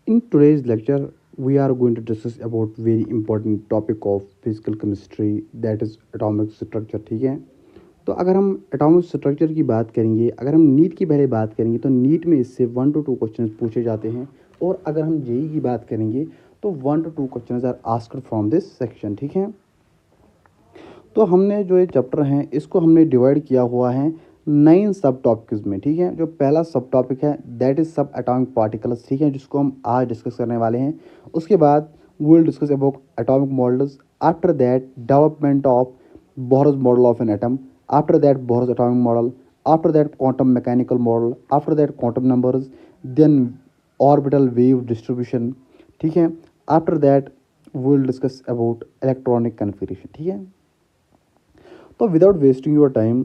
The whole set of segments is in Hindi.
In today's lecture, we are going to discuss about very important topic of physical chemistry that is atomic structure. ठीक है, तो अगर हम एटॉमिक स्ट्रक्चर की बात करेंगे, अगर हम नीट की पहले बात करेंगे तो नीट में इससे 1 to 2 क्वेश्चन पूछे जाते हैं। और अगर हम जेई की बात करेंगे तो 1 to 2 question are asked from this section. ठीक है, तो हमने जो ये चैप्टर हैं इसको हमने डिवाइड किया हुआ है 9 सब टॉपिक्स में। ठीक है, जो पहला सब टॉपिक है दैट इज सब एटॉमिक पार्टिकल्स। ठीक है, जिसको हम आज डिस्कस करने वाले हैं। उसके बाद we will discuss about atomic models, after that development of Bohr's model of an atom, after that Bohr's atomic model, after that quantum mechanical model, after that quantum numbers, then orbital wave distribution. ठीक है, after that we will discuss about electronic configuration. ठीक है, तो विदाउट वेस्टिंग योर टाइम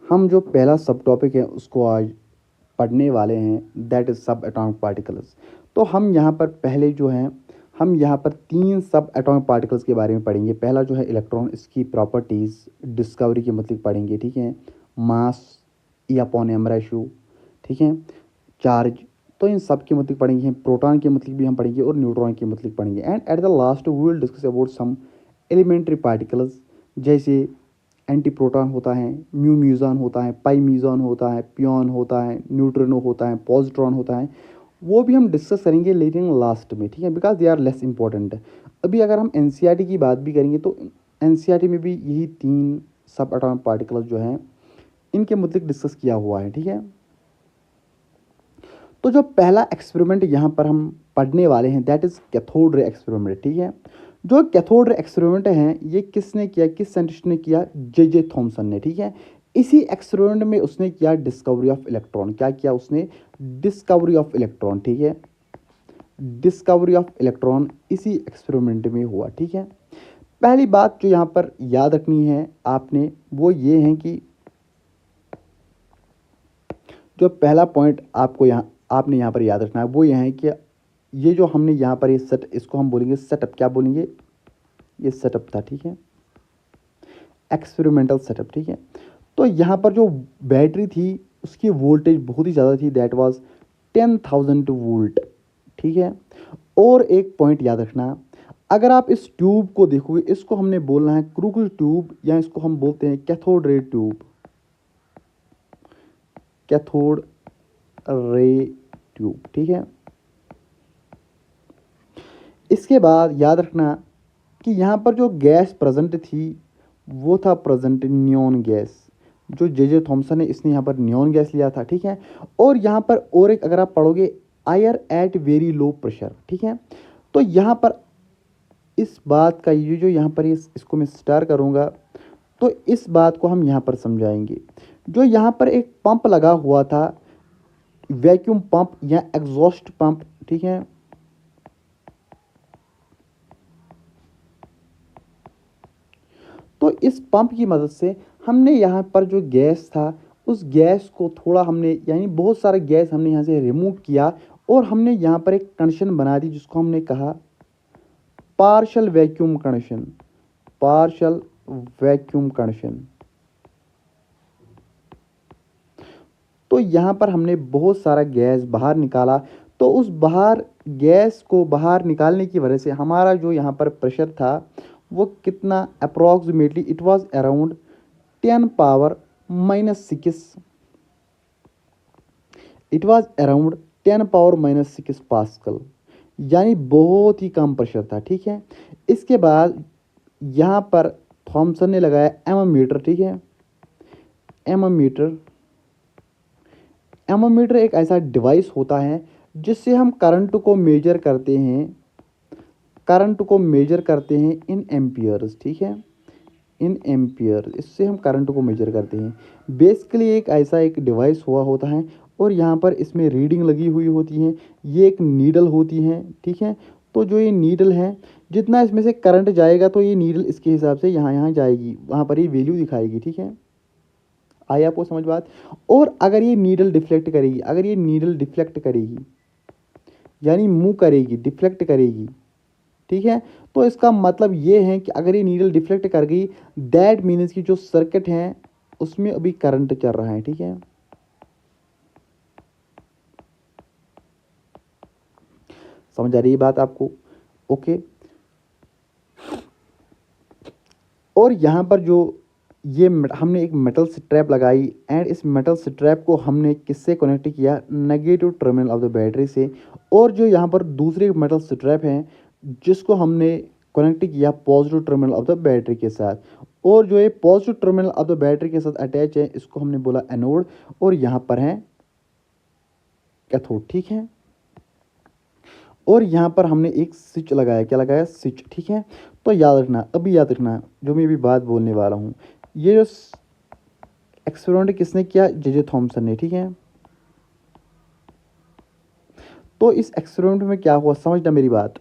हम जो पहला सब टॉपिक है उसको आज पढ़ने वाले हैं दैट इज़ सब एटॉमिक पार्टिकल्स। तो हम यहाँ पर पहले जो हैं हम यहाँ पर 3 सब एटॉमिक पार्टिकल्स के बारे में पढ़ेंगे। पहला जो है इलेक्ट्रॉन, इसकी प्रॉपर्टीज़, डिस्कवरी के मतलब पढ़ेंगे। ठीक है, मास, ई अपॉन एम रेशो। ठीक है, चार्ज, तो इन सब के मतलब पढ़ेंगे। प्रोटॉन के मतलब भी हम पढ़ेंगे और न्यूट्रॉन के मतलब पढ़ेंगे। And at the last we will discuss about some elementary particles, जैसे एंटी प्रोटॉन होता है, म्यू म्यूज़ॉन होता है, पाई म्यूज़ॉन होता है, पियोन होता है, न्यूट्रिनो होता है, पॉजिट्रॉन होता है। वो भी हम डिस्कस करेंगे लेकिन लास्ट में। ठीक है, because they are less important. अभी अगर हम एनसीईआरटी की बात भी करेंगे तो एनसीईआरटी में भी यही 3 सब एटॉमिक पार्टिकल्स जो हैं इनके मतलब डिस्कस किया हुआ है। ठीक है, तो जो पहला एक्सपेरिमेंट यहाँ पर हम पढ़ने वाले हैं दैट इज़ कैथोड रे एक्सपेरिमेंट। ठीक है, जो कैथोड रे एक्सपेरिमेंट हैं ये किसने किया, किस साइंटिस्ट ने किया, जे थॉमसन ने। ठीक है, इसी एक्सपेरिमेंट में उसने किया डिस्कवरी ऑफ इलेक्ट्रॉन। क्या किया उसने, डिस्कवरी ऑफ इलेक्ट्रॉन। ठीक है, डिस्कवरी ऑफ इलेक्ट्रॉन इसी एक्सपेरिमेंट में हुआ। ठीक है, पहली बात जो यहाँ पर याद रखनी है आपने वो ये है कि जो पहला पॉइंट आपको यहाँ आपने यहाँ पर याद रखना है वो यह है कि ये जो हमने यहाँ पर ये सेट, इसको हम बोलेंगे सेटअप। क्या बोलेंगे, ये सेटअप था। ठीक है, एक्सपेरिमेंटल सेटअप। ठीक है, तो यहाँ पर जो बैटरी थी उसकी वोल्टेज बहुत ही ज़्यादा थी, दैट वाज 10,000 वोल्ट। ठीक है, और एक पॉइंट याद रखना, अगर आप इस ट्यूब को देखोगे इसको हमने बोलना है क्रूगल ट्यूब, या इसको हम बोलते हैं cathode ray tube, cathode ray tube. ठीक है, इसके बाद याद रखना कि यहाँ पर जो गैस प्रेजेंट थी वो था प्रेजेंट नियॉन गैस। जो जे थॉमसन है इसने यहाँ पर नियॉन गैस लिया था। ठीक है, और यहाँ पर और एक अगर आप पढ़ोगे आयर एट वेरी लो प्रेशर। ठीक है, तो यहाँ पर इस बात का ये जो यहाँ पर इसको मैं स्टार करूँगा तो इस बात को हम यहाँ पर समझाएंगे। जो यहाँ पर एक पंप लगा हुआ था, वैक्यूम पंप या एग्जॉस्ट पंप। ठीक है, तो इस पंप की मदद से हमने यहाँ पर जो गैस था उस गैस को थोड़ा हमने यानी बहुत सारा गैस हमने यहाँ से रिमूव किया और हमने यहाँ पर एक कंडीशन बना दी जिसको हमने कहा partial vacuum condition, partial vacuum condition. तो यहाँ पर हमने बहुत सारा गैस बाहर निकाला। तो उस बाहर गैस को बाहर निकालने की वजह से हमारा जो यहाँ पर प्रेशर था वो कितना, approximately it was around 10⁻⁻⁶, it was around 10⁻⁻⁶ pascal, यानी बहुत ही कम प्रेशर था। ठीक है, इसके बाद यहाँ पर थॉमसन ने लगाया एमोमीटर। ठीक है, एमोमीटर, एमोमीटर एक ऐसा डिवाइस होता है जिससे हम करंट को मेजर करते हैं, करंट को मेजर करते हैं इन एम्पियर्स। ठीक है, इन एम्पियर, इससे हम करंट को मेजर करते हैं। बेसिकली एक ऐसा एक डिवाइस हुआ होता है और यहाँ पर इसमें रीडिंग लगी हुई होती है। ये एक नीडल होती है। ठीक है, तो जो ये नीडल है जितना इसमें से करंट जाएगा तो ये नीडल इसके हिसाब से यहाँ यहाँ जाएगी, वहाँ पर ये वैल्यू दिखाएगी। ठीक है, आई आपको समझ बात। और अगर ये नीडल डिफ्लेक्ट करेगी, अगर ये नीडल डिफ्लेक्ट करेगी यानी मूव करेगी, डिफ्लेक्ट करेगी। ठीक है, तो इसका मतलब ये है कि अगर ये नीडल डिफ्लेक्ट कर गई दैट मीन्स कि जो सर्किट है उसमें अभी करंट चल रहा है। ठीक है, समझ आ रही है बात आपको? ओके। और यहाँ पर जो हमने एक मेटल स्ट्रैप लगाई एंड इस मेटल स्ट्रैप को हमने किससे कनेक्ट किया? Negative terminal of the battery से। और जो यहाँ पर दूसरी मेटल स्ट्रैप है जिसको हमने कनेक्ट किया positive terminal of the battery के साथ। और जो ये positive terminal of the battery के साथ अटैच है इसको हमने बोला एनोड, और यहाँ पर है कैथोड। ठीक है। और यहाँ पर हमने एक स्विच लगाया। क्या लगाया? स्विच। ठीक है। तो याद रखना, अभी याद रखना जो मैं अभी बात बोलने वाला हूँ। ये जो एक्सपेरिमेंट किसने किया? जे थॉमसन ने। ठीक है। तो इस एक्सपेरिमेंट में क्या हुआ समझना मेरी बात।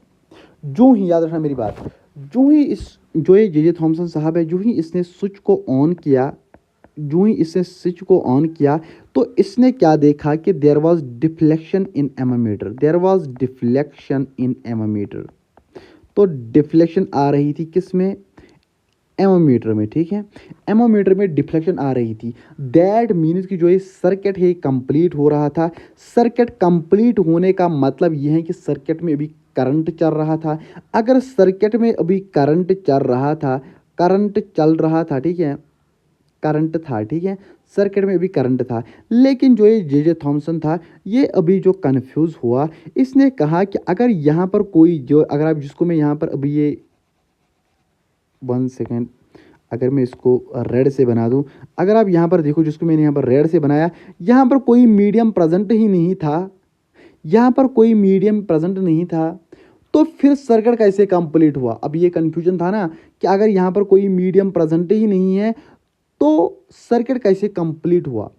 जो ही याद रखना मेरी बात, जो ही इस जो ये जे थॉमसन साहब है, जो ही इसने स्विच को ऑन किया, जो ही इसने स्विच को ऑन किया तो इसने क्या देखा कि there was deflection in ammeter. There was deflection in ammeter. तो डिफ्लेक्शन आ रही थी किस में? एमोमीटर में। ठीक है। एमोमीटर में डिफ्लेक्शन आ रही थी। दैट मीन्स कि जो ये सर्किट है कंप्लीट हो रहा था। सर्किट कंप्लीट होने का मतलब ये है कि सर्किट में अभी करंट चल रहा था। अगर सर्किट में अभी करंट चल रहा था, करंट चल रहा था, ठीक है, करंट था, ठीक है, सर्किट में अभी करंट था, लेकिन जो ये जे थॉमसन था ये अभी जो कंफ्यूज हुआ, इसने कहा कि अगर यहाँ पर कोई जो अगर आप जिसको मैं यहाँ पर अभी ये 1 सेकेंड, अगर मैं इसको रेड से बना दूं, अगर आप यहाँ पर देखो जिसको मैंने यहाँ पर रेड से बनाया, यहाँ पर कोई मीडियम प्रेजेंट ही नहीं था, यहाँ पर कोई मीडियम प्रेजेंट नहीं था, तो फिर सर्किट कैसे कंप्लीट हुआ? अब ये कंफ्यूजन था ना कि अगर यहाँ पर कोई मीडियम प्रेजेंट ही नहीं है तो सर्किट कैसे कंप्लीट हुआ?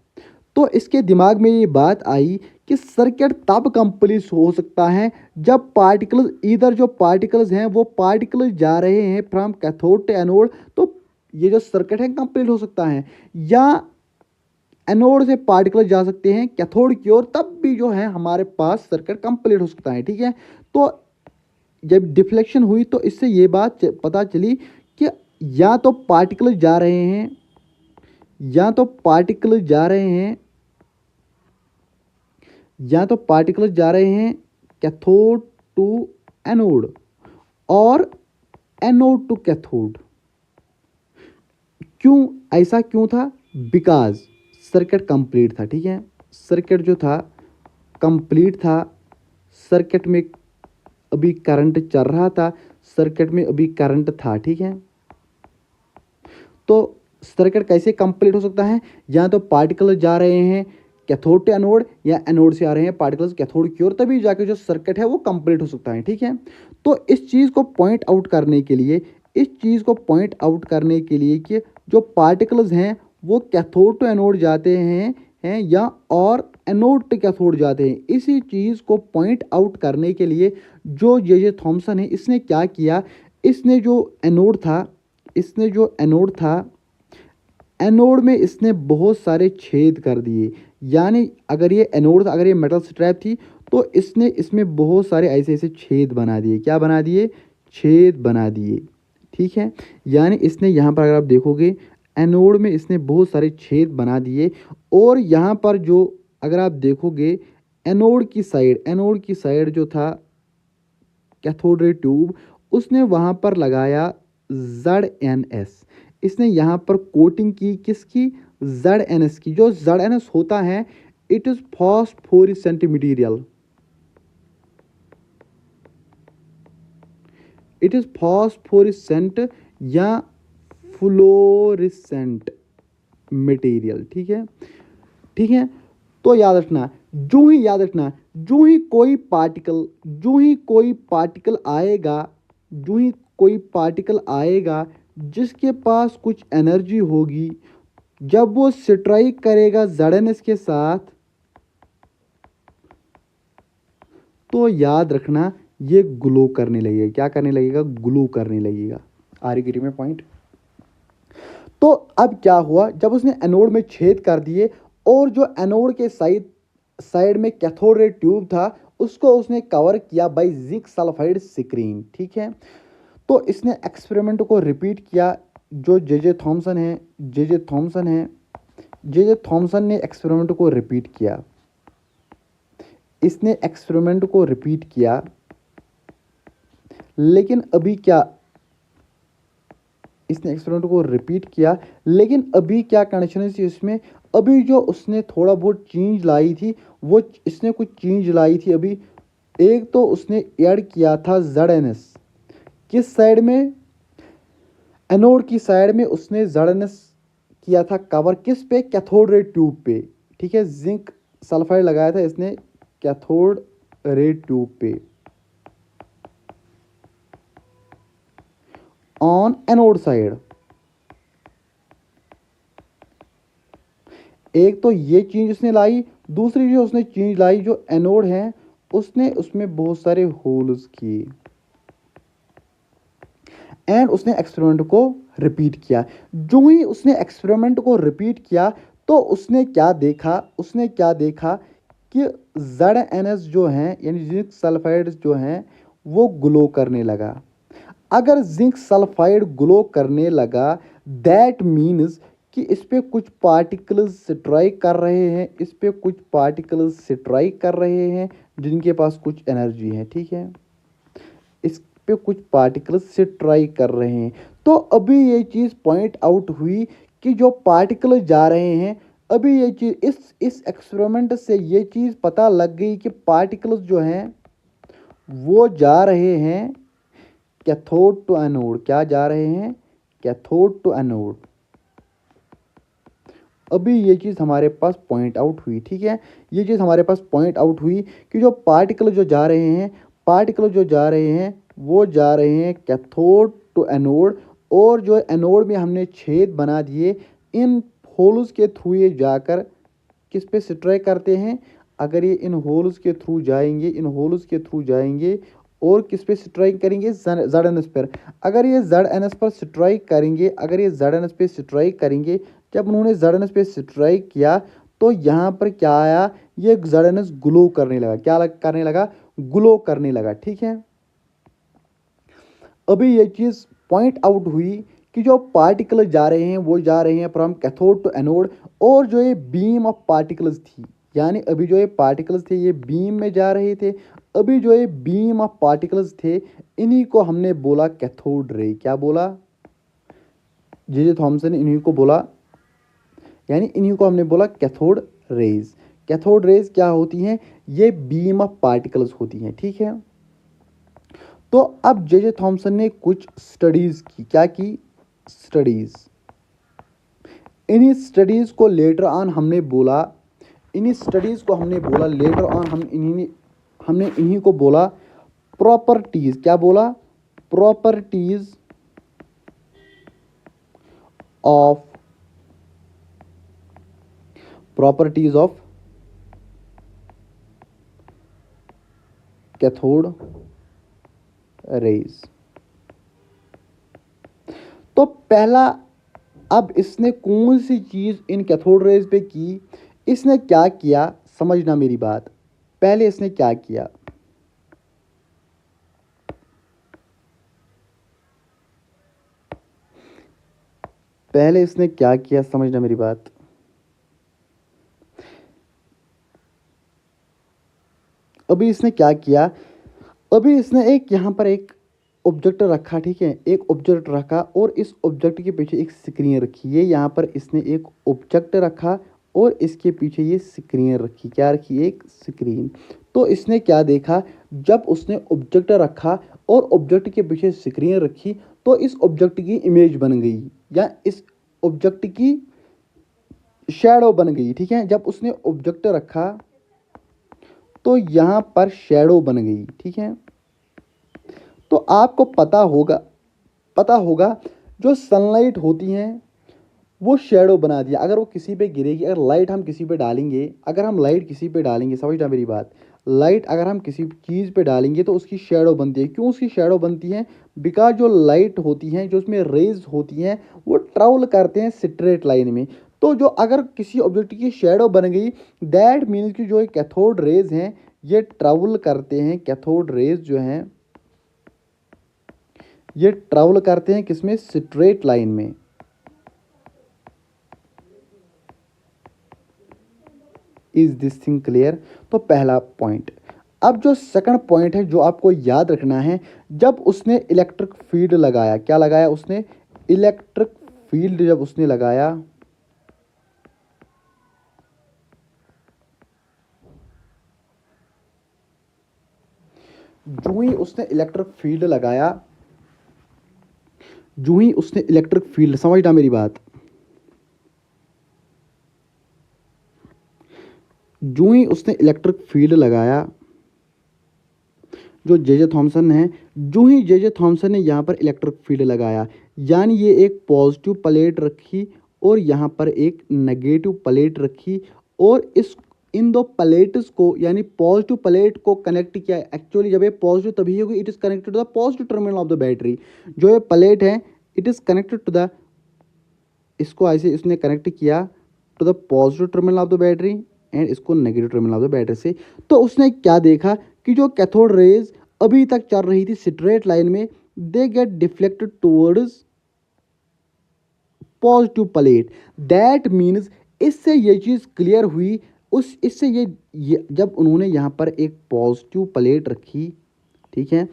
तो इसके दिमाग में ये बात आई कि सर्किट तब कंप्लीट हो सकता है जब पार्टिकल्स, इधर जो पार्टिकल्स हैं वो पार्टिकल्स जा रहे हैं फ्रॉम कैथोड टू एनोड, तो ये जो सर्किट है कंप्लीट हो सकता है। या एनोड से पार्टिकल्स जा सकते हैं कैथोड की ओर, तब भी जो है हमारे पास सर्किट कंप्लीट हो सकता है। ठीक है। तो जब डिफ्लेक्शन हुई तो इससे ये बात पता चली कि या तो पार्टिकल्स जा रहे हैं, या तो पार्टिकल्स जा रहे हैं, या तो पार्टिकल्स जा रहे हैं कैथोड टू एनोड और एनोड टू कैथोड। क्यों ऐसा क्यों था? बिकॉज सर्किट कंप्लीट था। ठीक है। सर्किट जो था कंप्लीट था, सर्किट में अभी करंट चल रहा था, सर्किट में अभी करंट था। ठीक है। तो सर्किट कैसे कंप्लीट हो सकता है? या तो पार्टिकल जा रहे हैं कैथोड टू एनोड, या एनोड से आ रहे हैं पार्टिकल्स कैथोड की ओर, तभी जाके जो सर्किट है वो कंप्लीट हो सकता है। ठीक है। तो इस चीज़ को पॉइंट आउट करने के लिए, इस चीज़ को पॉइंट आउट करने के लिए कि जो पार्टिकल्स हैं वो कैथोड टू एनोड जाते हैं या और एनोड टू कैथोड जाते हैं, इसी चीज़ को पॉइंट आउट करने के लिए जो जे थॉमसन है इसने क्या किया, इसने जो एनोड था, इसने जो एनोड था, एनोड में इसने बहुत सारे छेद कर दिए। यानी अगर ये एनोड था, अगर ये मेटल स्ट्रैप थी, तो इसने इसमें बहुत सारे ऐसे ऐसे छेद बना दिए। क्या बना दिए? छेद बना दिए। ठीक है। यानी इसने यहाँ पर अगर आप देखोगे एनोड में इसने बहुत सारे छेद बना दिए, और यहाँ पर जो अगर आप देखोगे एनोड की साइड जो था कैथोड रे ट्यूब, उसने वहाँ पर लगाया ZNS। इसने यहाँ पर कोटिंग की किसकी? ZNS की। जो ZNS होता है it is phosphorescent material, it is phosphorescent या फ्लोरेसेंट मटेरियल। ठीक है। ठीक है। तो याद रखना, जो ही याद रखना, जो ही कोई पार्टिकल, जो ही कोई पार्टिकल आएगा, जो ही कोई पार्टिकल आएगा जिसके पास कुछ एनर्जी होगी, जब वो स्ट्राइक करेगा ZNS के साथ, तो याद रखना ये ग्लो करने लगेगा। क्या करने लगेगा? ग्लो करने लगेगा। आर यू में पॉइंट? तो अब क्या हुआ, जब उसने एनोड में छेद कर दिए और जो एनोड के साइड में कैथोड रे ट्यूब था उसको उसने कवर किया बाय जिंक सल्फाइड स्क्रीन। ठीक है। तो इसने एक्सपेरिमेंट को रिपीट किया। जो जे थॉमसन है, जे थॉमसन ने एक्सपेरिमेंट को रिपीट किया, इसने एक्सपेरिमेंट को रिपीट किया, लेकिन अभी क्या, इसने एक्सपेरिमेंट को रिपीट किया, लेकिन अभी क्या कंडीशन थी इसमें, अभी जो उसने थोड़ा बहुत चेंज लाई थी, वो इसने कुछ चेंज लाई थी अभी। एक तो उसने ऐड किया था ZNS, किस साइड में, एनोड की साइड में उसने ZNS किया था कवर, किस पे, कैथोड रे ट्यूब पे, ठीक है। जिंक सल्फाइड लगाया था इसने कैथोड रे ट्यूब पे ऑन एनोड साइड। एक तो ये चीज उसने लाई, दूसरी जो उसने चीज लाई, जो एनोड है उसने उसमें बहुत सारे होल्स किए एंड उसने एक्सपेरिमेंट को रिपीट किया। जो ही उसने एक्सपेरिमेंट को रिपीट किया तो उसने क्या देखा, उसने क्या देखा कि ZNS जो है यानी जिंक सल्फाइड जो है वो ग्लो करने लगा। अगर जिंक सल्फाइड ग्लो करने लगा दैट मीन्स कि इस पे कुछ पार्टिकल्स स्ट्राइक कर रहे हैं, इस पे कुछ पार्टिकल्स स्ट्राइक कर रहे हैं जिनके पास कुछ एनर्जी है, ठीक है। इस पे कुछ पार्टिकल्स से ट्राई कर रहे हैं। तो अभी ये चीज़ पॉइंट आउट हुई कि जो पार्टिकल जा रहे हैं, अभी ये चीज़ इस एक्सपेरिमेंट से ये चीज़ पता लग गई कि पार्टिकल्स जो हैं वो जा रहे हैं कैथोड टू एनोड। क्या जा रहे हैं, कैथोड टू एनोड। अभी ये चीज़ हमारे पास पॉइंट आउट हुई, ठीक है। ये चीज़ हमारे पास पॉइंट आउट हुई कि जो पार्टिकल जो जा रहे हैं, पार्टिकल जो जा रहे हैं वो जा रहे हैं कैथोड टू एनोड, और जो एनोड में हमने छेद बना दिए, इन होल्स के थ्रू ये जाकर किस पे स्ट्राइक करते हैं। अगर ये इन होल्स के थ्रू जाएंगे, इन होल्स के थ्रू जाएंगे और किस पे स्ट्राइक करेंगे, ZNS पर। अगर ये ZNS पर स्ट्राइक करेंगे, अगर ये ZNS पे स्ट्राइक करेंगे, जब उन्होंने ZNS पे स्ट्राइक किया तो यहाँ पर क्या आया, ये ZNS ग्लो करने लगा। क्या करने लगा, ग्लो करने लगा, ठीक है। अभी ये चीज़ पॉइंट आउट हुई कि जो पार्टिकल जा रहे हैं वो जा रहे हैं फ्रॉम कैथोड टू एनोड, और जो ये बीम ऑफ पार्टिकल्स थी, यानी अभी जो ये पार्टिकल्स थे ये बीम में जा रहे थे। अभी जो ये बीम ऑफ पार्टिकल्स थे इन्हीं को हमने बोला कैथोड रे। क्या बोला, जे थॉमसन ने इन्हीं को बोला, यानी इन्हीं को हमने बोला कैथोड रेज। कैथोड रेज क्या होती हैं, ये बीम ऑफ पार्टिकल्स होती हैं, ठीक है। तो अब जे थॉमसन ने कुछ स्टडीज की, क्या की, स्टडीज। इन्हीं स्टडीज को लेटर ऑन हमने बोला, इन्हीं स्टडीज को हमने बोला लेटर ऑन, हमने इन्हीं को बोला प्रॉपर्टीज। क्या बोला, properties of, properties of cathode rays. तो पहला, अब इसने कौन सी चीज इन कैथोड रेज पे की, इसने क्या किया, समझना मेरी बात। पहले इसने क्या किया, पहले इसने क्या किया, समझना मेरी बात। अभी इसने क्या किया, अभी इसने एक यहाँ पर एक ऑब्जेक्ट रखा, ठीक है। एक ऑब्जेक्ट रखा और इस ऑब्जेक्ट के पीछे एक स्क्रीन रखी। ये यहाँ पर इसने एक ऑब्जेक्ट रखा और इसके पीछे ये स्क्रीन रखी। क्या रखी, एक स्क्रीन। तो इसने क्या देखा, जब उसने ऑब्जेक्ट रखा और ऑब्जेक्ट के पीछे स्क्रीन रखी तो इस ऑब्जेक्ट की इमेज बन गई या इस ऑब्जेक्ट की शैडो बन गई, ठीक है। जब उसने ऑब्जेक्ट रखा तो यहाँ पर शैडो बन गई, ठीक है। तो आपको पता होगा जो सनलाइट होती हैं वो शेडो बना दिया। अगर वो किसी पे गिरेगी, अगर लाइट हम किसी पे डालेंगे, अगर हम लाइट किसी पे डालेंगे, समझना मेरी बात, लाइट अगर हम किसी चीज़ पे डालेंगे तो उसकी शेडो बनती है। क्यों उसकी शेडो बनती है, बिकॉज जो लाइट होती हैं, जो उसमें रेज होती हैं, वो ट्रैवल करते हैं स्ट्रेट लाइन में। तो जो अगर किसी ऑब्जेक्ट की शेडो बन गई दैट मीन्स कि जो कैथोड रेज हैं ये ट्रैवल करते हैं, कैथोड रेज जो हैं ये ट्रैवल करते हैं किसमें, स्ट्रेट लाइन में। Is this thing clear. तो पहला पॉइंट। अब जो सेकंड पॉइंट है जो आपको याद रखना है, जब उसने इलेक्ट्रिक फील्ड लगाया, क्या लगाया उसने, इलेक्ट्रिक फील्ड जब उसने लगाया, जो ही उसने इलेक्ट्रिक फील्ड लगाया, जो ही उसने इलेक्ट्रिक फील्ड, समझना मेरी बात, जो ही उसने इलेक्ट्रिक फील्ड लगाया, जो जे जे थॉमसन है, जो ही जे जे थॉमसन ने यहाँ पर इलेक्ट्रिक फील्ड लगाया, यानी ये एक पॉजिटिव प्लेट रखी और यहाँ पर एक नेगेटिव प्लेट रखी, और इस इन दो प्लेट्स को, यानी पॉजिटिव प्लेट को कनेक्ट किया। एक्चुअली जब ये पॉजिटिव तभी होगी, it is connected to the positive terminal of the battery. जो ये प्लेट है, it is connected to the, इसको ऐसे इसने कनेक्ट किया to the positive terminal of the battery and इसको negative terminal of the battery से। तो उसने क्या देखा कि जो कैथोड रेज अभी तक चल रही थी स्ट्रेट लाइन में, they get deflected towards positive plate. That means, इससे ये चीज़ क्लियर हुई, उस इससे ये जब उन्होंने यहाँ पर एक पॉजिटिव प्लेट रखी, ठीक है,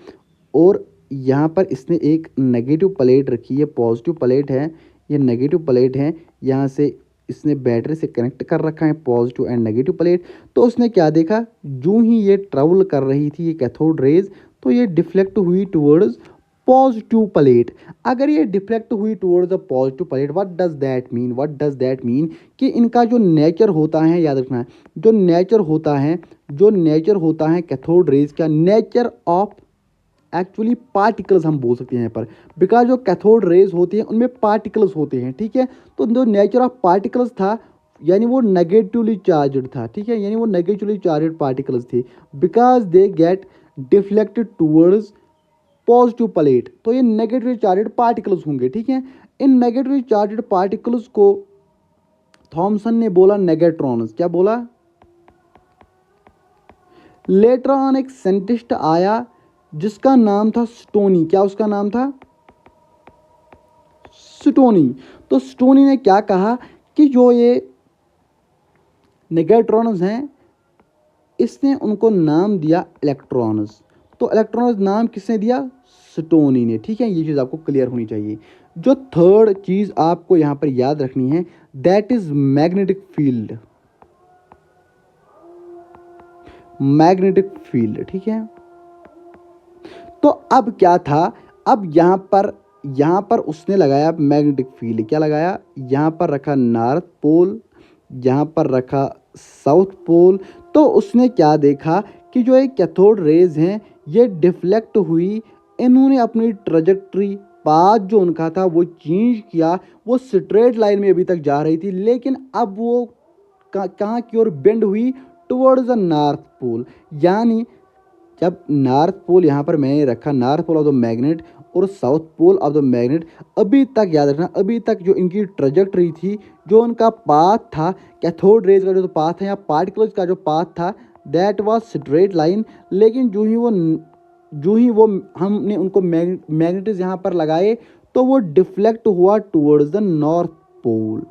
और यहाँ पर इसने एक नेगेटिव प्लेट रखी, ये पॉजिटिव प्लेट है, ये नेगेटिव प्लेट है, यहाँ से इसने बैटरी से कनेक्ट कर रखा है पॉजिटिव एंड नेगेटिव प्लेट। तो उसने क्या देखा, जो ही ये ट्रेवल कर रही थी ये कैथोड रेज, तो ये डिफ्लेक्ट हुई टुवर्ड्स पॉजिटिव प्लेट। अगर ये डिफ्लेक्ट हुई towards the positive plate, what does that mean, what does that mean कि इनका जो नेचर होता है, याद रखना है, जो नेचर होता है, जो नेचर होता है कैथोड रेज का, नेचर ऑफ एक्चुअली पार्टिकल्स हम बोल सकते हैं यहाँ पर, बिकॉज जो कैथोड रेज होती हैं उनमें पार्टिकल्स होते हैं, ठीक है। तो जो नेचर ऑफ पार्टिकल्स था, यानी वो नेगेटिवली चार्जड था, ठीक है, यानी वो नेगेटिवली चार्जड पार्टिकल्स थे, because they get deflected towards positive plate. तो ये नेगेटिवली चार्जड पार्टिकल्स होंगे, ठीक है। इन नेगेटिवली चार्जड पार्टिकल्स को थॉमसन ने बोला नेगेट्रॉन्स। क्या बोला? लेटर ऑन एक साइंटिस्ट आया जिसका नाम था स्टोनी। क्या उसका नाम था? स्टोनी। तो स्टोनी ने क्या कहा कि जो ये नेगेट्रॉन्स हैं, इसने उनको नाम दिया इलेक्ट्रॉन्स। तो इलेक्ट्रॉन्स नाम किसने दिया? स्टोनी ने, ठीक है। ये चीज़ आपको क्लियर होनी चाहिए। जो थर्ड चीज़ आपको यहाँ पर याद रखनी है, that is magnetic field. Magnetic field, ठीक है। तो अब क्या था, अब यहाँ पर उसने लगाया मैग्नेटिक फील्ड। क्या लगाया? यहाँ पर रखा नॉर्थ पोल, यहाँ पर रखा साउथ पोल। तो उसने क्या देखा कि जो ये कैथोड रेज हैं ये डिफ्लेक्ट हुई, इन्होंने अपनी ट्रजेक्ट्री, पाथ जो उनका था वो चेंज किया। वो स्ट्रेट लाइन में अभी तक जा रही थी, लेकिन अब वो कहाँ की ओर बेंड हुई? Towards the north pole. यानी जब नॉर्थ पोल यहाँ पर मैंने रखा, north pole of the magnet और south pole of the magnet, अभी तक याद रखना, अभी तक जो इनकी ट्रजेक्टरी थी, जो उनका पाथ था, कैथोड रेज का जो पाथ है या पार्टिकल्स का जो पाथ था, दैट वाज स्ट्रेट लाइन। लेकिन जो ही वो हमने उनको मैग्नेटिज यहाँ पर लगाए, तो वो डिफ्लेक्ट हुआ towards the north pole.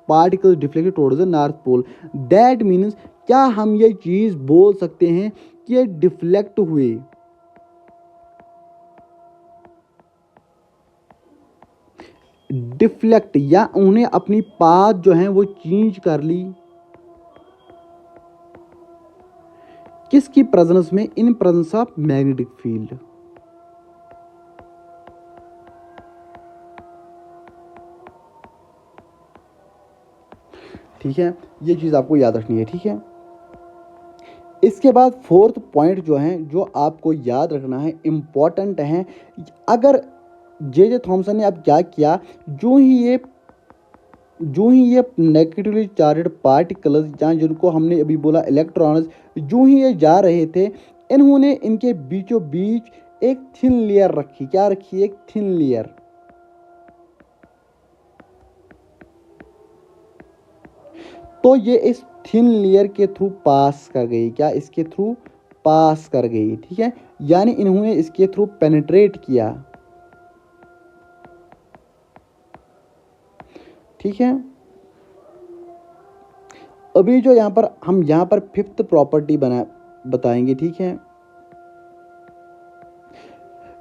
Particles deflected towards the north pole. That means, क्या हम ये चीज़ बोल सकते हैं कि ये डिफ्लेक्ट हुए? डिफ्लेक्ट, या उन्हें अपनी पाथ जो है वो चेंज कर ली, किसकी प्रेजेंस में? In presence of magnetic field. ठीक है, ये चीज आपको याद रखनी है, ठीक है। इसके बाद फोर्थ पॉइंट जो है, जो आपको याद रखना है, इंपॉर्टेंट है। अगर जे जे थॉमसन ने अब क्या किया, जो ही ये नेगेटिवली चार्जड पार्टिकल्स, जहाँ जिनको हमने अभी बोला इलेक्ट्रॉन्स, जो ही ये जा रहे थे, इन्होंने इनके बीचों बीच एक थिन लेयर रखी। क्या रखी? एक थिन लेयर। तो ये इस थिन लेयर के थ्रू पास कर गई। क्या? इसके थ्रू पास कर गई, ठीक है। यानी इन्होंने इसके थ्रू पेनिट्रेट किया, ठीक है। अभी जो यहाँ पर हम फिफ्थ प्रॉपर्टी बना, बताएंगे, ठीक है।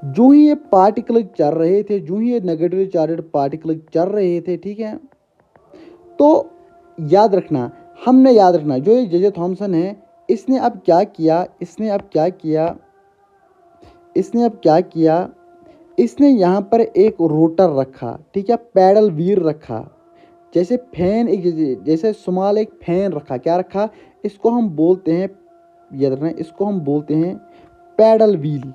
जो ही ये पार्टिकल चल रहे थे, जो ही ये नेगेटिवली चार्जड पार्टिकल चल रहे थे, ठीक है, तो याद रखना, हमने याद रखना जो ये जे थॉमसन है, इसने अब क्या किया, इसने यहाँ पर एक रोटर रखा, ठीक है, पैडल व्हील रखा, जैसे फैन, एक जैसे स्मॉल एक फैन रखा, क्या रखा, इसको हम बोलते हैं, याद रखना, इसको हम बोलते हैं पैडल व्हील,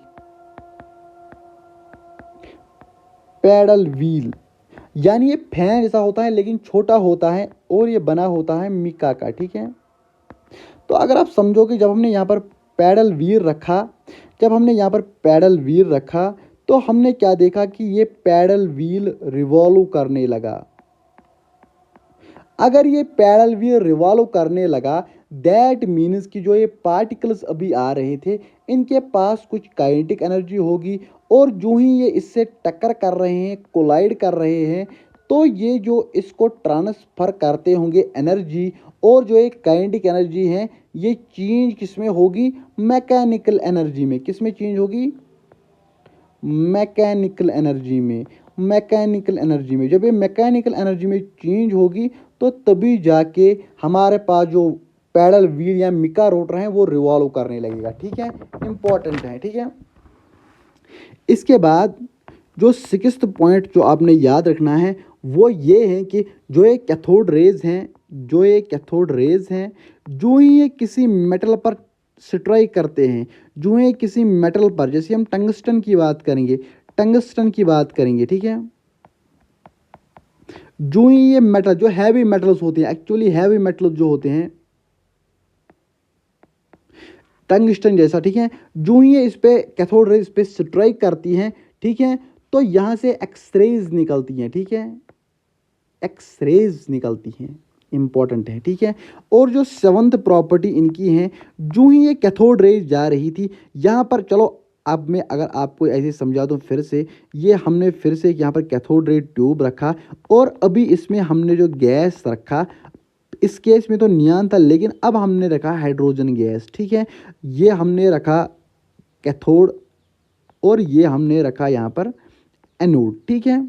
यानी ये फैन जैसा होता है लेकिन छोटा होता है और ये बना होता है मिका का, ठीक है। तो अगर आप समझो कि जब हमने यहाँ पर पैडल व्हील रखा, तो हमने क्या देखा कि ये पैडल व्हील रिवॉल्व करने लगा। अगर ये पैडल व्हील रिवॉल्व करने लगा, दैट मीन्स कि जो ये पार्टिकल्स अभी आ रहे थे, इनके पास कुछ काइनेटिक एनर्जी होगी, और जो ही ये इससे टक्कर कर रहे हैं, कोलाइड कर रहे हैं, तो ये जो इसको ट्रांसफ़र करते होंगे एनर्जी, और जो एक काइनेटिक एनर्जी है, ये चेंज किस में होगी, मैकेनिकल एनर्जी में। किस में चेंज होगी, मैकेनिकल एनर्जी में। जब ये मैकेनिकल एनर्जी में चेंज होगी, तो तभी जाके हमारे पास जो पैडल व्हील या मिका रोटर हैं वो रिवॉल्व करने लगेगा, ठीक है, इंपॉर्टेंट है, ठीक है। इसके बाद जो सिक्स्थ पॉइंट जो आपने याद रखना है वो ये है कि जो ये कैथोड रेज हैं, जो ही ये किसी मेटल पर स्ट्राइक करते हैं, जो ये किसी मेटल पर, जैसे हम टंगस्टन की बात करेंगे, ठीक है, जो ही ये मेटल, जो हैवी मेटल्स होते हैं, एक्चुअली हैवी मेटल्स जो होते हैं टंगस्टन जैसा, ठीक है, जो ही ये इस पे कैथोड रेज पे स्ट्राइक करती हैं, ठीक है, तो यहाँ से एक्सरेज निकलती हैं, ठीक है, इंपॉर्टेंट है, ठीक है। और जो सेवंथ प्रॉपर्टी इनकी है, जो ही ये कैथोड रेज जा रही थी यहाँ पर, चलो अब मैं अगर आपको ऐसे समझा दूँ फिर से, ये हमने फिर से यहाँ पर कैथोड रे ट्यूब रखा, और अभी इसमें हमने जो गैस रखा, इस केस में तो नियॉन था, लेकिन अब हमने रखा हाइड्रोजन गैस, ठीक है, ये हमने रखा कैथोड, और ये हमने रखा यहाँ पर एनोड, ठीक है।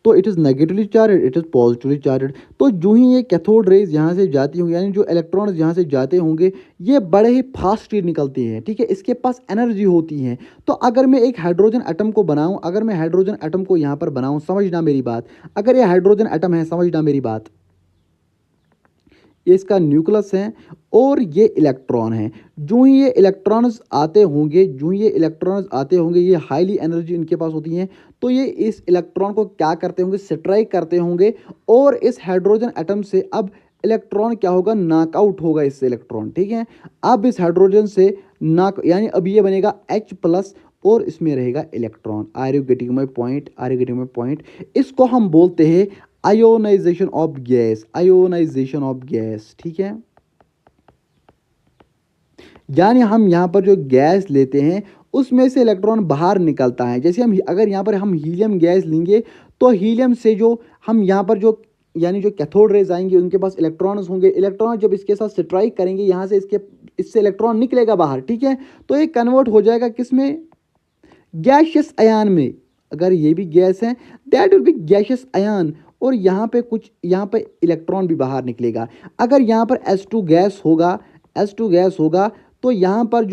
तो it is negatively charge, it is positively charge. तो जो ही ये कैथोड रेज यहाँ से जाती होंगी, यानी जो इलेक्ट्रॉन्स यहाँ से जाते होंगे, ये बड़े ही फास्ट निकलते हैं, ठीक है, इसके पास एनर्जी होती है। तो अगर मैं एक हाइड्रोजन एटम को बनाऊँ, यहाँ पर बनाऊँ, समझना मेरी बात, अगर ये हाइड्रोजन एटम है, समझना मेरी बात, ये इसका न्यूक्लियस है और ये इलेक्ट्रॉन है। जो ही ये इलेक्ट्रॉन्स आते होंगे, ये हाईली एनर्जी इनके पास होती है, तो ये इस इलेक्ट्रॉन को क्या करते होंगे, स्ट्राइक करते होंगे, और इस हाइड्रोजन एटम से अब इलेक्ट्रॉन क्या होगा, नॉकआउट होगा इससे इलेक्ट्रॉन, ठीक है। अब इस हाइड्रोजन से यानी अब ये बनेगा H+, और इसमें रहेगा electron. Are you getting my point. इसको हम बोलते हैं आयोनाइजेशन ऑफ गैस, ठीक है। यानी हम यहाँ पर जो गैस लेते हैं उसमें से इलेक्ट्रॉन बाहर निकलता है। जैसे हम अगर यहाँ पर हम हीलियम गैस लेंगे, तो हीलियम से जो हम यहाँ पर जो यानी जो कैथोड रेज आएंगे, उनके पास इलेक्ट्रॉन्स होंगे, इलेक्ट्रॉन जब इसके साथ स्ट्राइक करेंगे, यहाँ से इससे इलेक्ट्रॉन निकलेगा बाहर, ठीक है। तो ये कन्वर्ट हो जाएगा किस में, गैशियस आयन में। अगर ये भी गैस है, that will B gaseous ion, और यहाँ पे इलेक्ट्रॉन भी बाहर निकलेगा। अगर यहाँ पर H2 गैस होगा, तो यहाँ पर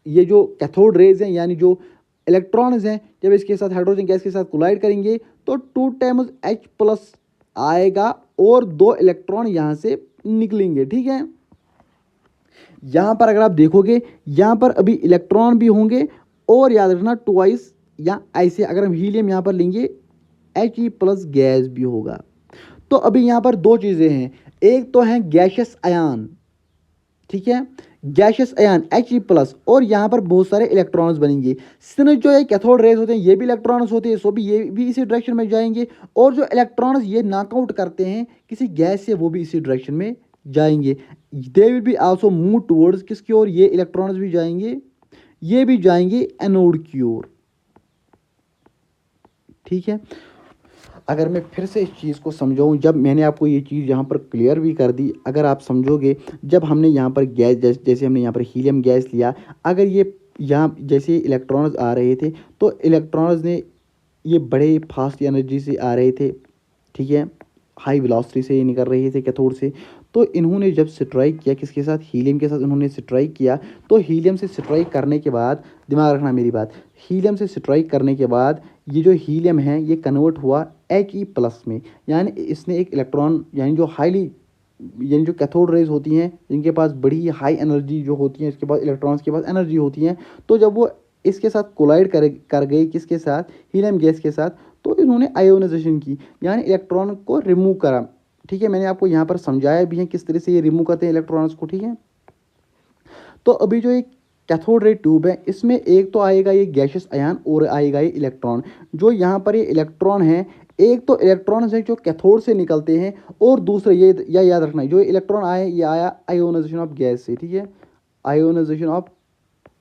ये जो कैथोड रेज हैं, यानी जो इलेक्ट्रॉन्स हैं, जब इसके साथ हाइड्रोजन गैस के साथ कोलाइड करेंगे, तो 2 टाइम्स H+ आएगा, और 2 इलेक्ट्रॉन यहाँ से निकलेंगे, ठीक है। यहाँ पर अगर आप देखोगे, यहाँ पर अभी इलेक्ट्रॉन भी होंगे, और याद रखना ट्वाइस, या ऐसे अगर हम हीलियम यहाँ पर लेंगे, He+ गैस भी होगा। तो अभी यहाँ पर 2 चीज़ें हैं, एक तो है गैशियस आयन, ठीक है, गैशियस आयन He+, और यहाँ पर बहुत सारे इलेक्ट्रॉन्स बनेंगे। सिर्फ जो ये कैथोड रेज होते हैं, ये भी इलेक्ट्रॉन्स होते हैं, सो भी ये भी इसी डायरेक्शन में जाएंगे, और जो इलेक्ट्रॉन्स ये नॉकआउट करते हैं किसी गैस से, वो भी इसी डायरेक्शन में जाएंगे। They will be also move towards किसकी ओर, ये इलेक्ट्रॉन्स भी जाएंगे, ये भी जाएंगे एनोड की ओर, ठीक है। अगर मैं फिर से इस चीज़ को समझाऊँ, जब मैंने आपको ये चीज़ यहाँ पर क्लियर भी कर दी, अगर आप समझोगे, जब हमने यहाँ पर गैस जैसे हमने यहाँ पर हीलियम गैस लिया, अगर ये यहाँ जैसे इलेक्ट्रॉन्स आ रहे थे, तो इलेक्ट्रॉन्स ने ये बड़े फास्ट एनर्जी से आ रहे थे, ठीक है, हाई वेलोसिटी से ये निकल रहे थे कैथोड से। तो इन्होंने जब स्ट्राइक किया किसके साथ, हीलियम के साथ इन्होंने स्ट्राइक किया, तो हीलियम से स्ट्राइक करने के बाद, दिमाग रखना मेरी बात, हीलियम से स्ट्राइक करने के बाद ये जो हीलियम है ये कन्वर्ट हुआ He+ में, यानी इसने एक इलेक्ट्रॉन, यानी जो कैथोड रेज होती हैं जिनके पास बड़ी हाई एनर्जी जो होती है, इसके पास इलेक्ट्रॉन्स के पास एनर्जी होती हैं, तो जब वो इसके साथ कोलाइड कर गई किसके साथ, हीलियम गैस के साथ, तो इन्होंने आयोनाइजेशन की, यानी इलेक्ट्रॉन को रिमूव करा। ठीक है, मैंने आपको यहाँ पर समझाया भी है किस तरह से ये रिमूव करते हैं इलेक्ट्रॉन्स को। ठीक है, तो अभी जो एक कैथोड रे ट्यूब है, इसमें एक तो आएगा ये गैसियस आयन और आएगा ये इलेक्ट्रॉन। जो यहाँ पर ये इलेक्ट्रॉन है, एक तो इलेक्ट्रॉन है जो कैथोड से निकलते हैं, और दूसरे ये याद रखना, जो इलेक्ट्रॉन आए ये आया आयोनाइजेशन ऑफ गैस से। ठीक है, आयोनाइजेशन ऑफ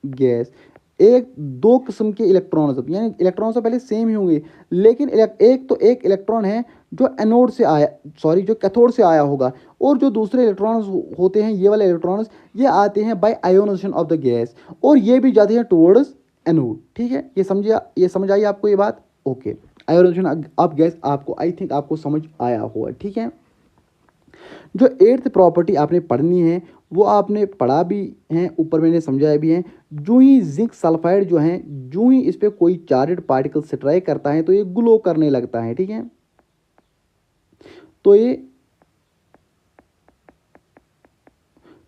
गैस। एक दो किस्म के इलेक्ट्रॉन, यानी इलेक्ट्रॉन से पहले सेम ही होंगे, लेकिन एक इलेक्ट्रॉन है जो एनोड से आया, सॉरी जो कैथोड से आया होगा, और जो दूसरे इलेक्ट्रॉन्स होते हैं, ये वाले इलेक्ट्रॉन्स, ये आते हैं by ionisation of the gas, और ये भी जाते हैं टुवर्ड्स एनोड। ठीक है, ये समझ आई आपको ये बात? ओके, आयोनाइजेशन ऑफ गैस आपको, आई थिंक आपको समझ आया होगा। ठीक है, जो 8th प्रॉपर्टी आपने पढ़नी है वो आपने पढ़ा भी है, ऊपर मैंने समझाया भी है। जो ही जिंक सल्फाइड जो है, जो ही इस पर कोई चार्जड पार्टिकल स्ट्राइक करता है तो ये ग्लो करने लगता है। ठीक है, तो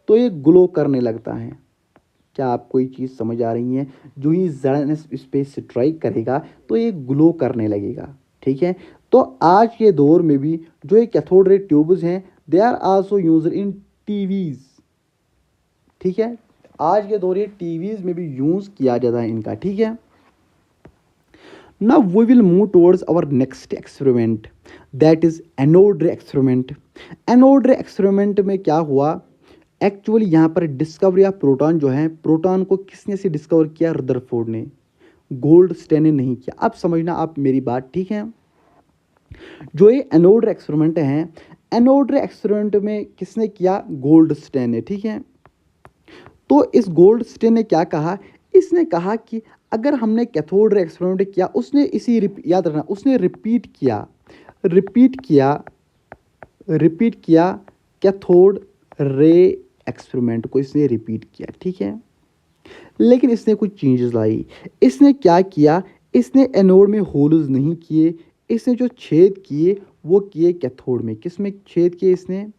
ये ग्लो करने लगता है। क्या आपको ये चीज़ समझ आ रही है? जो ही जड़नेस इस पर स्ट्राइक करेगा तो ये ग्लो करने लगेगा। ठीक है, तो आज के दौर में भी जो ये कैथोड रे ट्यूब्स हैं, they are also used in TVs. ठीक है, आज के दौर ये टीवीज में भी यूज किया जाता है इनका। ठीक है, now we will move towards our next experiment, that is anode ray experiment. Anode ray experiment में क्या हुआ, एक्चुअली यहाँ पर डिस्कवरी ऑफ प्रोटॉन जो है, प्रोटॉन को किसने से डिस्कवर किया? रदरफोर्ड ने, गोल्डस्टेन ने नहीं किया। अब समझना आप मेरी बात। ठीक है, जो ये एनोड रे एक्सपेरिमेंट है, एनोड रे एक्सपेरिमेंट में किसने किया? गोल्डस्टेन ने। ठीक है, तो इस गोल्डस्टेन ने क्या कहा? इसने कहा कि अगर हमने कैथोड रे एक्सपेरिमेंट किया, उसने याद रखना, उसने रिपीट किया कैथोड रे एक्सपेरिमेंट को, इसने रिपीट किया। ठीक है, लेकिन इसने कुछ चेंजेस लाई। इसने क्या किया? इसने एनोड में होल्स नहीं किए, इसने जो छेद किए वो किए कैथोड में। किस में छेद किए?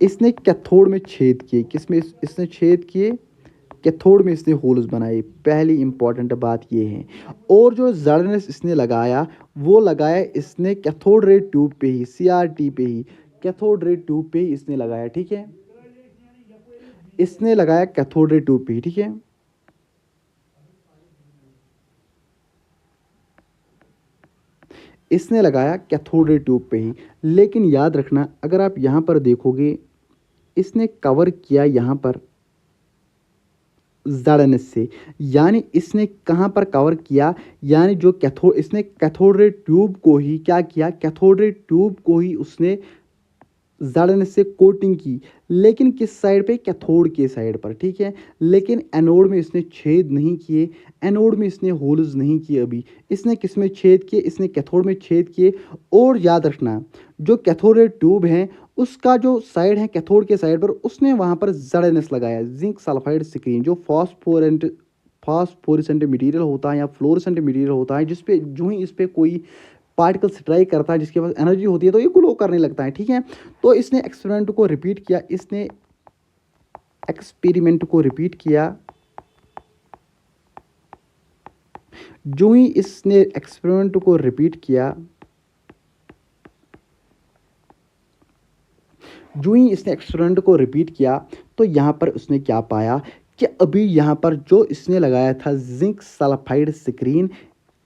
इसने कैथोड में छेद किए। किस में इसने छेद किए? कैथोड में इसने होल्स बनाए। पहली इंपॉर्टेंट बात ये है। और जो जड़नेस इसने लगाया वो लगाया इसने कैथोड रे ट्यूब पे ही, CRT पे ही, कैथोड रे ट्यूब पे ही इसने लगाया। ठीक है, इसने लगाया कैथोड रे ट्यूब पे ही। ठीक है, इसने लगाया कैथोड रे ट्यूब पे ही। लेकिन याद रखना, अगर आप यहाँ पर देखोगे, इसने कवर किया यहाँ पर जड़नेस से, यानी इसने कहाँ पर कवर किया? यानी जो कैथोड, इसने कैथोड रे ट्यूब को ही क्या किया? कैथोड रे ट्यूब को ही उसने जड़नेस से कोटिंग की, लेकिन किस साइड पे? कैथोड के साइड पर। ठीक है, लेकिन एनोड में इसने छेद नहीं किए, एनोड में इसने होल्स नहीं किए। अभी इसने किस में छेद किए? इसने कैथोड में छेद किए। और याद रखना, जो कैथोड रे ट्यूब है उसका जो साइड है कैथोड के साइड पर, उसने वहाँ पर जड़नेस लगाया, जिंक सल्फाइड स्क्रीन, जो फास्फोरेसेंट मटेरियल होता है या फ्लोरेसेंट मटेरियल होता है, जिसपे जो ही इस पर कोई पार्टिकल स्ट्राइक करता है, जिसके पास एनर्जी होती है, तो ये ग्लो करने लगता है। ठीक है, तो इसने एक्सपेरिमेंट को रिपीट किया। जो ही इसने एक्सपेरिमेंट को रिपीट किया, तो यहाँ पर उसने क्या पाया कि अभी यहाँ पर जो इसने लगाया था जिंक सल्फाइड स्क्रीन,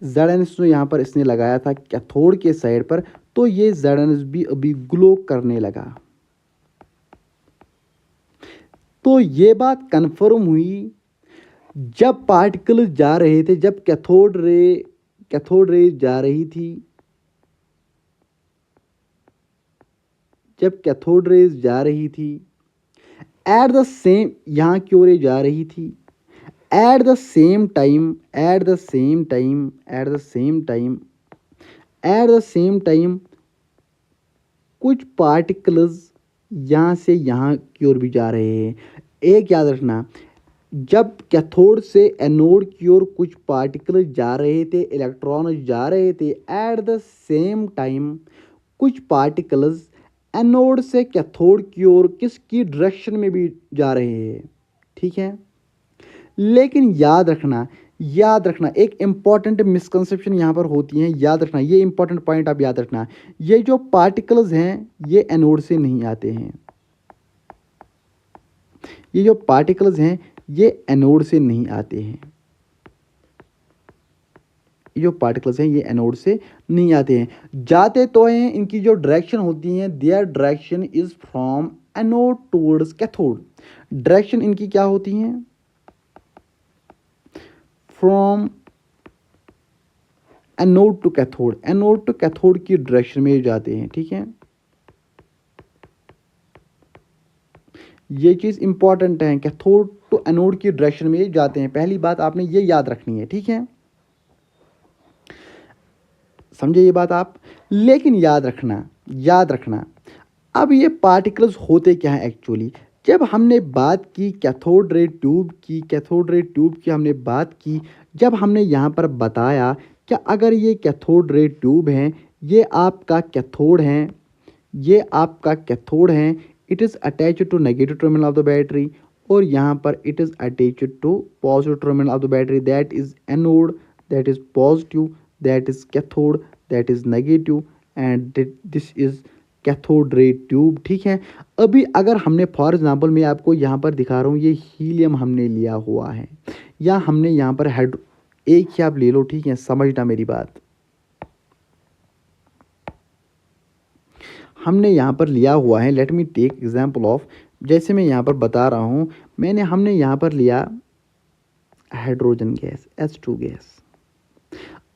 जड़नेस जो यहाँ पर इसने लगाया था कैथोड के साइड पर, तो ये जड़नेस भी अभी ग्लो करने लगा। तो ये बात कन्फर्म हुई जब पार्टिकल जा रहे थे, जब कैथोड रे कैथोड रेज जा रही थी, जब कैथोड रेज जा रही थी, एट द सेम, यहाँ की ओर जा रही थी, at the same time, at the same time, at the same time, at the same time कुछ पार्टिकल्स यहाँ से यहाँ की ओर भी जा रहे हैं। एक याद रखना, जब कैथोड से एनोड की ओर कुछ पार्टिकल जा रहे थे, इलेक्ट्रॉन जा रहे थे, एट द सेम टाइम कुछ पार्टिकल्स एनोड से कैथोड की ओर किसकी डायरेक्शन में भी जा रहे हैं, ठीक है। लेकिन याद रखना, याद रखना एक इंपॉर्टेंट मिसकंसेप्शन यहाँ पर होती है, याद रखना ये इंपॉर्टेंट पॉइंट आप याद रखना, ये जो पार्टिकल्स हैं ये एनोड से नहीं आते हैं, ये जो पार्टिकल्स हैं ये एनोड से नहीं आते हैं, ये जो पार्टिकल्स हैं ये एनोड से नहीं आते हैं, जाते तो हैं, इनकी जो डायरेक्शन होती है, their direction is from anode towards cathode, direction इनकी क्या होती हैं, from anode to cathode, anode to cathode की डायरेक्शन में जाते हैं, ठीक है। ये चीज इंपॉर्टेंट है, कैथोड टू एनोड की डायरेक्शन में जाते हैं, पहली बात आपने ये याद रखनी है, ठीक है, समझे ये बात आप। लेकिन याद रखना, याद रखना अब ये पार्टिकल्स होते क्या है एक्चुअली, जब हमने बात की कैथोड रे ट्यूब की, कैथोड रे ट्यूब की हमने बात की, जब हमने यहाँ पर बताया कि अगर ये कैथोड रे ट्यूब है, ये आपका कैथोड है, ये आपका कैथोड है, it is attached to negative terminal of the battery, और यहाँ पर it is attached to positive terminal of the battery, that is anode, that is positive, that is cathode, that is negative, and this is cathode ray tube, ठीक है। अभी अगर हमने फॉर एग्जांपल मैं आपको यहाँ पर दिखा रहा हूँ, ये हीलियम हमने लिया हुआ है, या हमने यहाँ पर एक ही आप ले लो, ठीक है, समझना मेरी बात, हमने यहाँ पर लिया हुआ है, let me take example of, जैसे मैं यहाँ पर बता रहा हूँ, हमने यहाँ पर लिया हाइड्रोजन गैस, H2 गैस।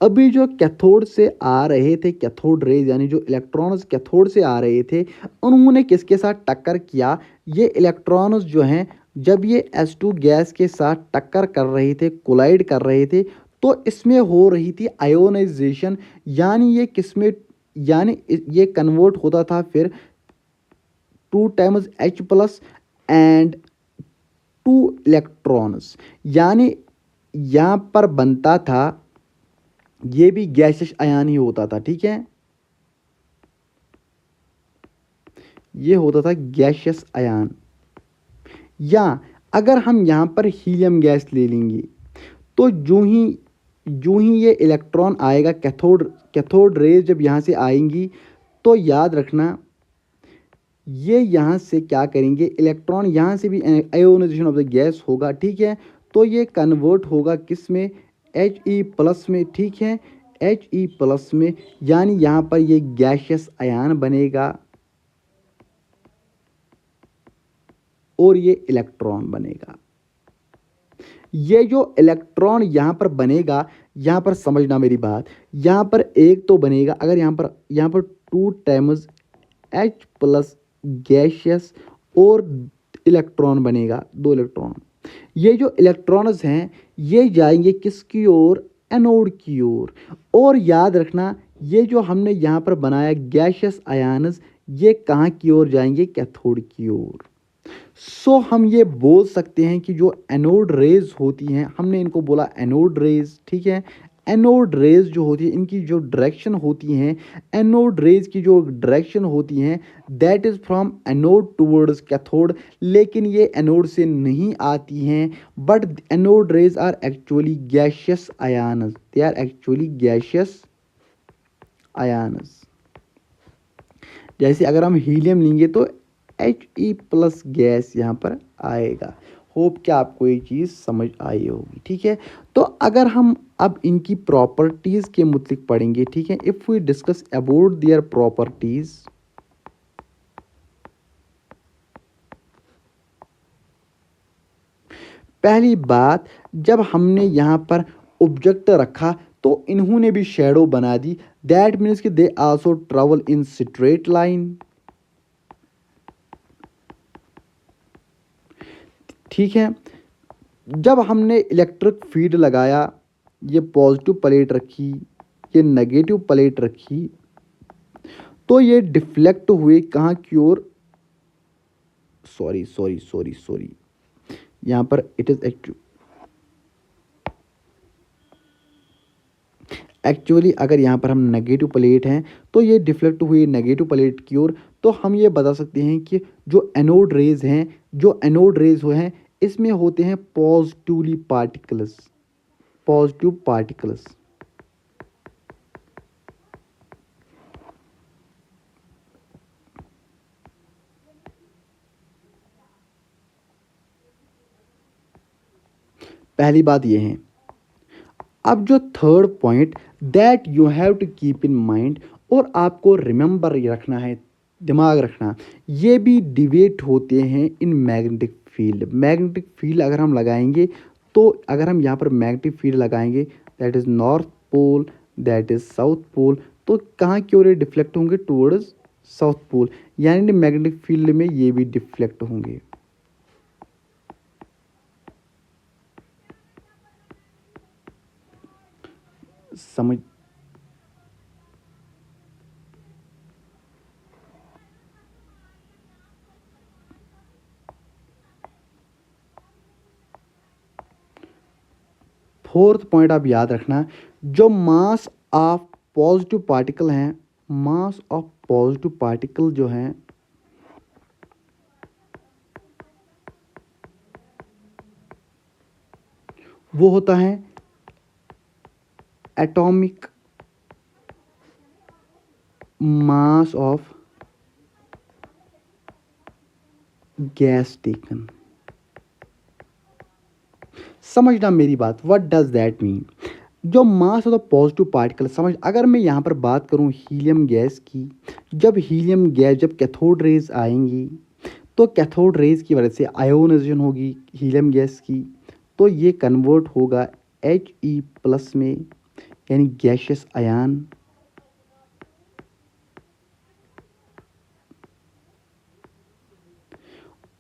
अभी जो कैथोड से आ रहे थे, कैथोड रेज यानी जो इलेक्ट्रॉन्स कैथोड से आ रहे थे, उन्होंने किसके साथ टक्कर किया, ये इलेक्ट्रॉन्स जो हैं जब ये H2 गैस के साथ टक्कर कर रहे थे, कोलाइड कर रहे थे, तो इसमें हो रही थी आयोनाइजेशन, यानी ये किसमें, यानी ये कन्वर्ट होता था फिर 2 times H plus and 2 electrons, यानी यहाँ पर बनता था, ये भी गैसियस आयन ही होता था, ठीक है, ये होता था गैसियस आयन। या अगर हम यहाँ पर हीलियम गैस ले लेंगे, तो जो ही ये इलेक्ट्रॉन आएगा, कैथोड रेज जब यहाँ से आएंगी, तो याद रखना ये यहाँ से क्या करेंगे, इलेक्ट्रॉन यहाँ से भी आयोनाइजेशन ऑफ द गैस होगा, ठीक है, तो ये कन्वर्ट होगा किस में, He प्लस में, ठीक है, He प्लस में, यानी यहाँ पर ये गैसियस आयन बनेगा और ये इलेक्ट्रॉन बनेगा। ये जो इलेक्ट्रॉन यहाँ पर बनेगा, यहाँ पर समझना मेरी बात, यहाँ पर एक तो बनेगा, अगर यहाँ पर 2 टाइम्स H प्लस गैसियस और इलेक्ट्रॉन बनेगा, 2 इलेक्ट्रॉन, ये जो इलेक्ट्रॉन्स हैं ये जाएंगे किसकी ओर, एनोड की ओर, और याद रखना ये जो हमने यहाँ पर बनाया गैसियस आयन्स, ये कहाँ की ओर जाएंगे, कैथोड की ओर। सो हम ये बोल सकते हैं कि जो एनोड रेज होती हैं, हमने इनको बोला एनोड रेज, ठीक है, एनोड रेज जो होती है इनकी जो डायरेक्शन होती हैं, एनोड रेज की जो डायरेक्शन होती हैं, that is from anode towards cathode, लेकिन ये एनोड से नहीं आती हैं, but anode rays are actually gaseous ions, they are actually gaseous ions. जैसे अगर हम हीलियम लेंगे तो He प्लस गैस यहाँ पर आएगा। होप कि आपको ये चीज़ समझ आई होगी, ठीक है। तो अगर हम अब इनकी प्रॉपर्टीज़ के मुतालिक पढ़ेंगे, ठीक है, if we discuss about their properties, पहली बात, जब हमने यहाँ पर ऑब्जेक्ट रखा तो इन्होंने भी शेडो बना दी। दैट मीन्स कि they also travel in straight line. ठीक है, जब हमने इलेक्ट्रिक फील्ड लगाया, ये पॉजिटिव प्लेट रखी, ये नेगेटिव प्लेट रखी, तो ये डिफ्लेक्ट हुए कहाँ की ओर, सॉरी यहाँ पर इट इज एक्चुअली अगर यहाँ पर हम नेगेटिव प्लेट हैं तो ये डिफ्लेक्ट हुई नेगेटिव प्लेट की ओर। तो हम ये बता सकते हैं कि जो एनोड रेज हैं, जो एनोड रेज हो हैं, इसमें होते हैं पॉजिटिवली पार्टिकल्स, पॉजिटिव पार्टिकल्स। पहली बात ये है। अब जो third point that you have to keep in mind, और आपको रिमेंबर रखना है, दिमाग रखना, ये भी डिबेट होते हैं in magnetic field. Magnetic field अगर हम लगाएंगे, तो अगर हम यहाँ पर मैग्नेटिक फील्ड लगाएंगे, that is north pole, that is south pole, तो कहाँ की ओर डिफ्लेक्ट होंगे, टूवर्ड्स साउथ पोल, यानी मैग्नेटिक फील्ड में ये भी डिफ्लेक्ट होंगे। समझ, फोर्थ पॉइंट आप याद रखना, जो मास ऑफ पॉजिटिव पार्टिकल हैं, मास ऑफ पॉजिटिव पार्टिकल जो हैं, वो होता है atomic mass of gas taken. समझना मेरी बात, व्हाट डज दैट मीन। जो मास ऑफ द पॉजिटिव पार्टिकल, समझ, अगर मैं यहाँ पर बात करूँ हीलियम गैस की, जब हीलियम गैस, जब कैथोड रेज आएंगी, तो कैथोड रेज की वजह से आयोनाइजेशन होगी हीलियम गैस की, तो ये कन्वर्ट होगा He+ में, यानी गैशियस आयन।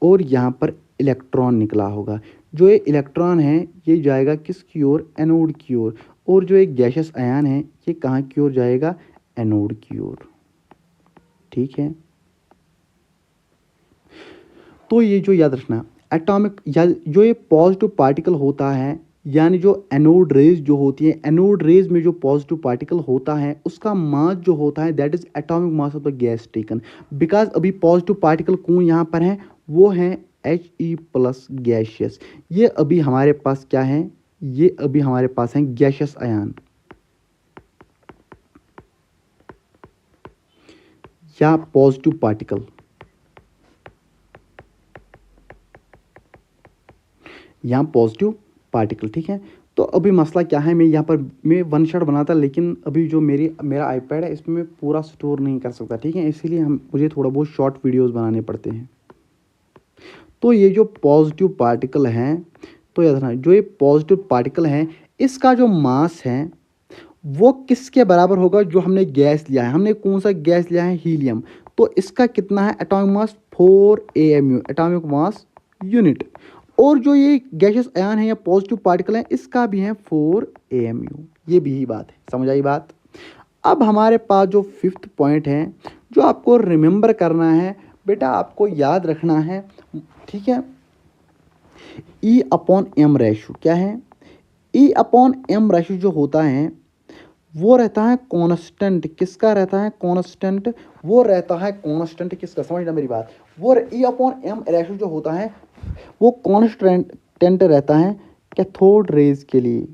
और यहाँ पर इलेक्ट्रॉन निकला होगा। जो ये इलेक्ट्रॉन है ये जाएगा किसकी ओर, एनोड की ओर। और जो एक गैशियस आयन है ये कहाँ की ओर जाएगा, एनोड की ओर। ठीक है, तो ये जो याद रखना, एटॉमिक या जो ये पॉजिटिव पार्टिकल होता है, यानी जो एनोड रेज जो होती है, एनोड रेज में जो पॉजिटिव पार्टिकल होता है उसका मास जो होता है, that is atomic mass of the gas taken. Because अभी पॉजिटिव पार्टिकल कौन यहाँ पर है, वो है He+ गैशियस। ये अभी हमारे पास क्या है, ये अभी हमारे पास है गैशियस आयन या पॉजिटिव पार्टिकल, यहाँ पॉजिटिव पार्टिकल। ठीक है, तो अभी मसला क्या है, मैं यहाँ पर मैं वन शॉट बनाता, लेकिन अभी जो मेरा आईपैड है इसमें मैं पूरा स्टोर नहीं कर सकता। ठीक है, इसीलिए मुझे थोड़ा बहुत शॉर्ट वीडियोस बनाने पड़ते हैं। तो ये जो पॉजिटिव पार्टिकल हैं, तो याद रखना, जो ये पॉजिटिव पार्टिकल हैं, इसका जो मास है वो किसके बराबर होगा, जो हमने गैस लिया है, हमने कौन सा गैस लिया है, हीलियम। तो इसका कितना है, atomic mass 4 AMU, atomic mass unit. और जो ये गैसियस आयन है या पॉजिटिव पार्टिकल है, इसका भी है 4 AMU। ये भी ही बात है, समझ आई बात। अब हमारे पास जो फिफ्थ पॉइंट है, जो आपको रिमेंबर करना है बेटा, आपको याद रखना है। ठीक है, E/M रेशो क्या है, E/M रेशो जो होता है वो रहता है कांस्टेंट। किसका रहता है, कांस्टेंट। वो रहता है कांस्टेंट किसका, समझना मेरी बात। वो E/M रेशो जो होता है वो कांस्टेंट रहता है कैथोड रेज के लिए,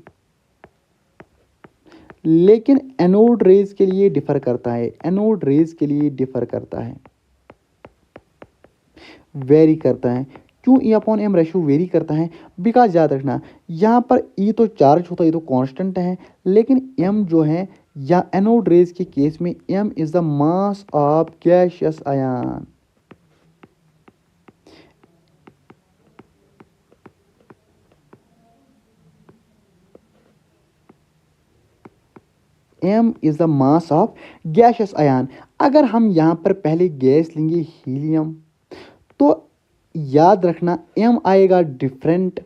लेकिन एनोड रेज के लिए डिफर करता है, एनोड रेज के लिए डिफर करता है, वेरी करता है। क्यों E/M रेशो वेरी करता है, बिकॉज याद रखना, यहाँ पर E तो चार्ज होता है, ये तो कांस्टेंट है, लेकिन M जो है, या एनोड रेज के केस में M is the mass of gaseous ion. m is the mass of gaseous ion. अगर हम यहाँ पर पहले गैस लेंगे हीलियम, तो याद रखना m आएगा डिफरेंट।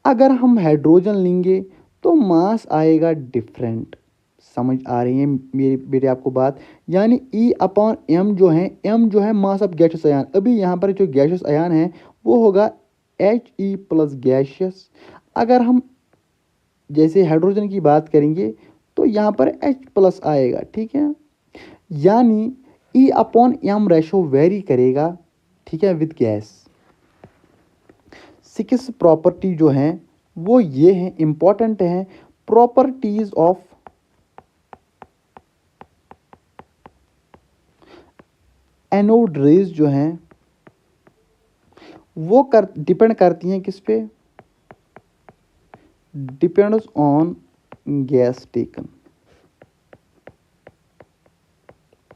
अगर हम हाइड्रोजन लेंगे तो मास आएगा डिफरेंट। समझ आ रही है मेरी बेटे आपको बात? यानी E अपॉन m जो है, m जो है मास ऑफ गैशियस आयन। अभी यहाँ पर जो गैशियस आयन है वो होगा He प्लस गैशियस। अगर हम जैसे हाइड्रोजन की बात करेंगे तो यहाँ पर H प्लस आएगा, ठीक है। यानी E upon m ratio vary करेगा, ठीक है, विद गैस। 6 प्रॉपर्टी जो हैं वो ये हैं, इंपॉर्टेंट हैं। प्रॉपर्टीज ऑफ एनोड रेज जो हैं वो डिपेंड करती हैं किस पे? Depends on gas taken.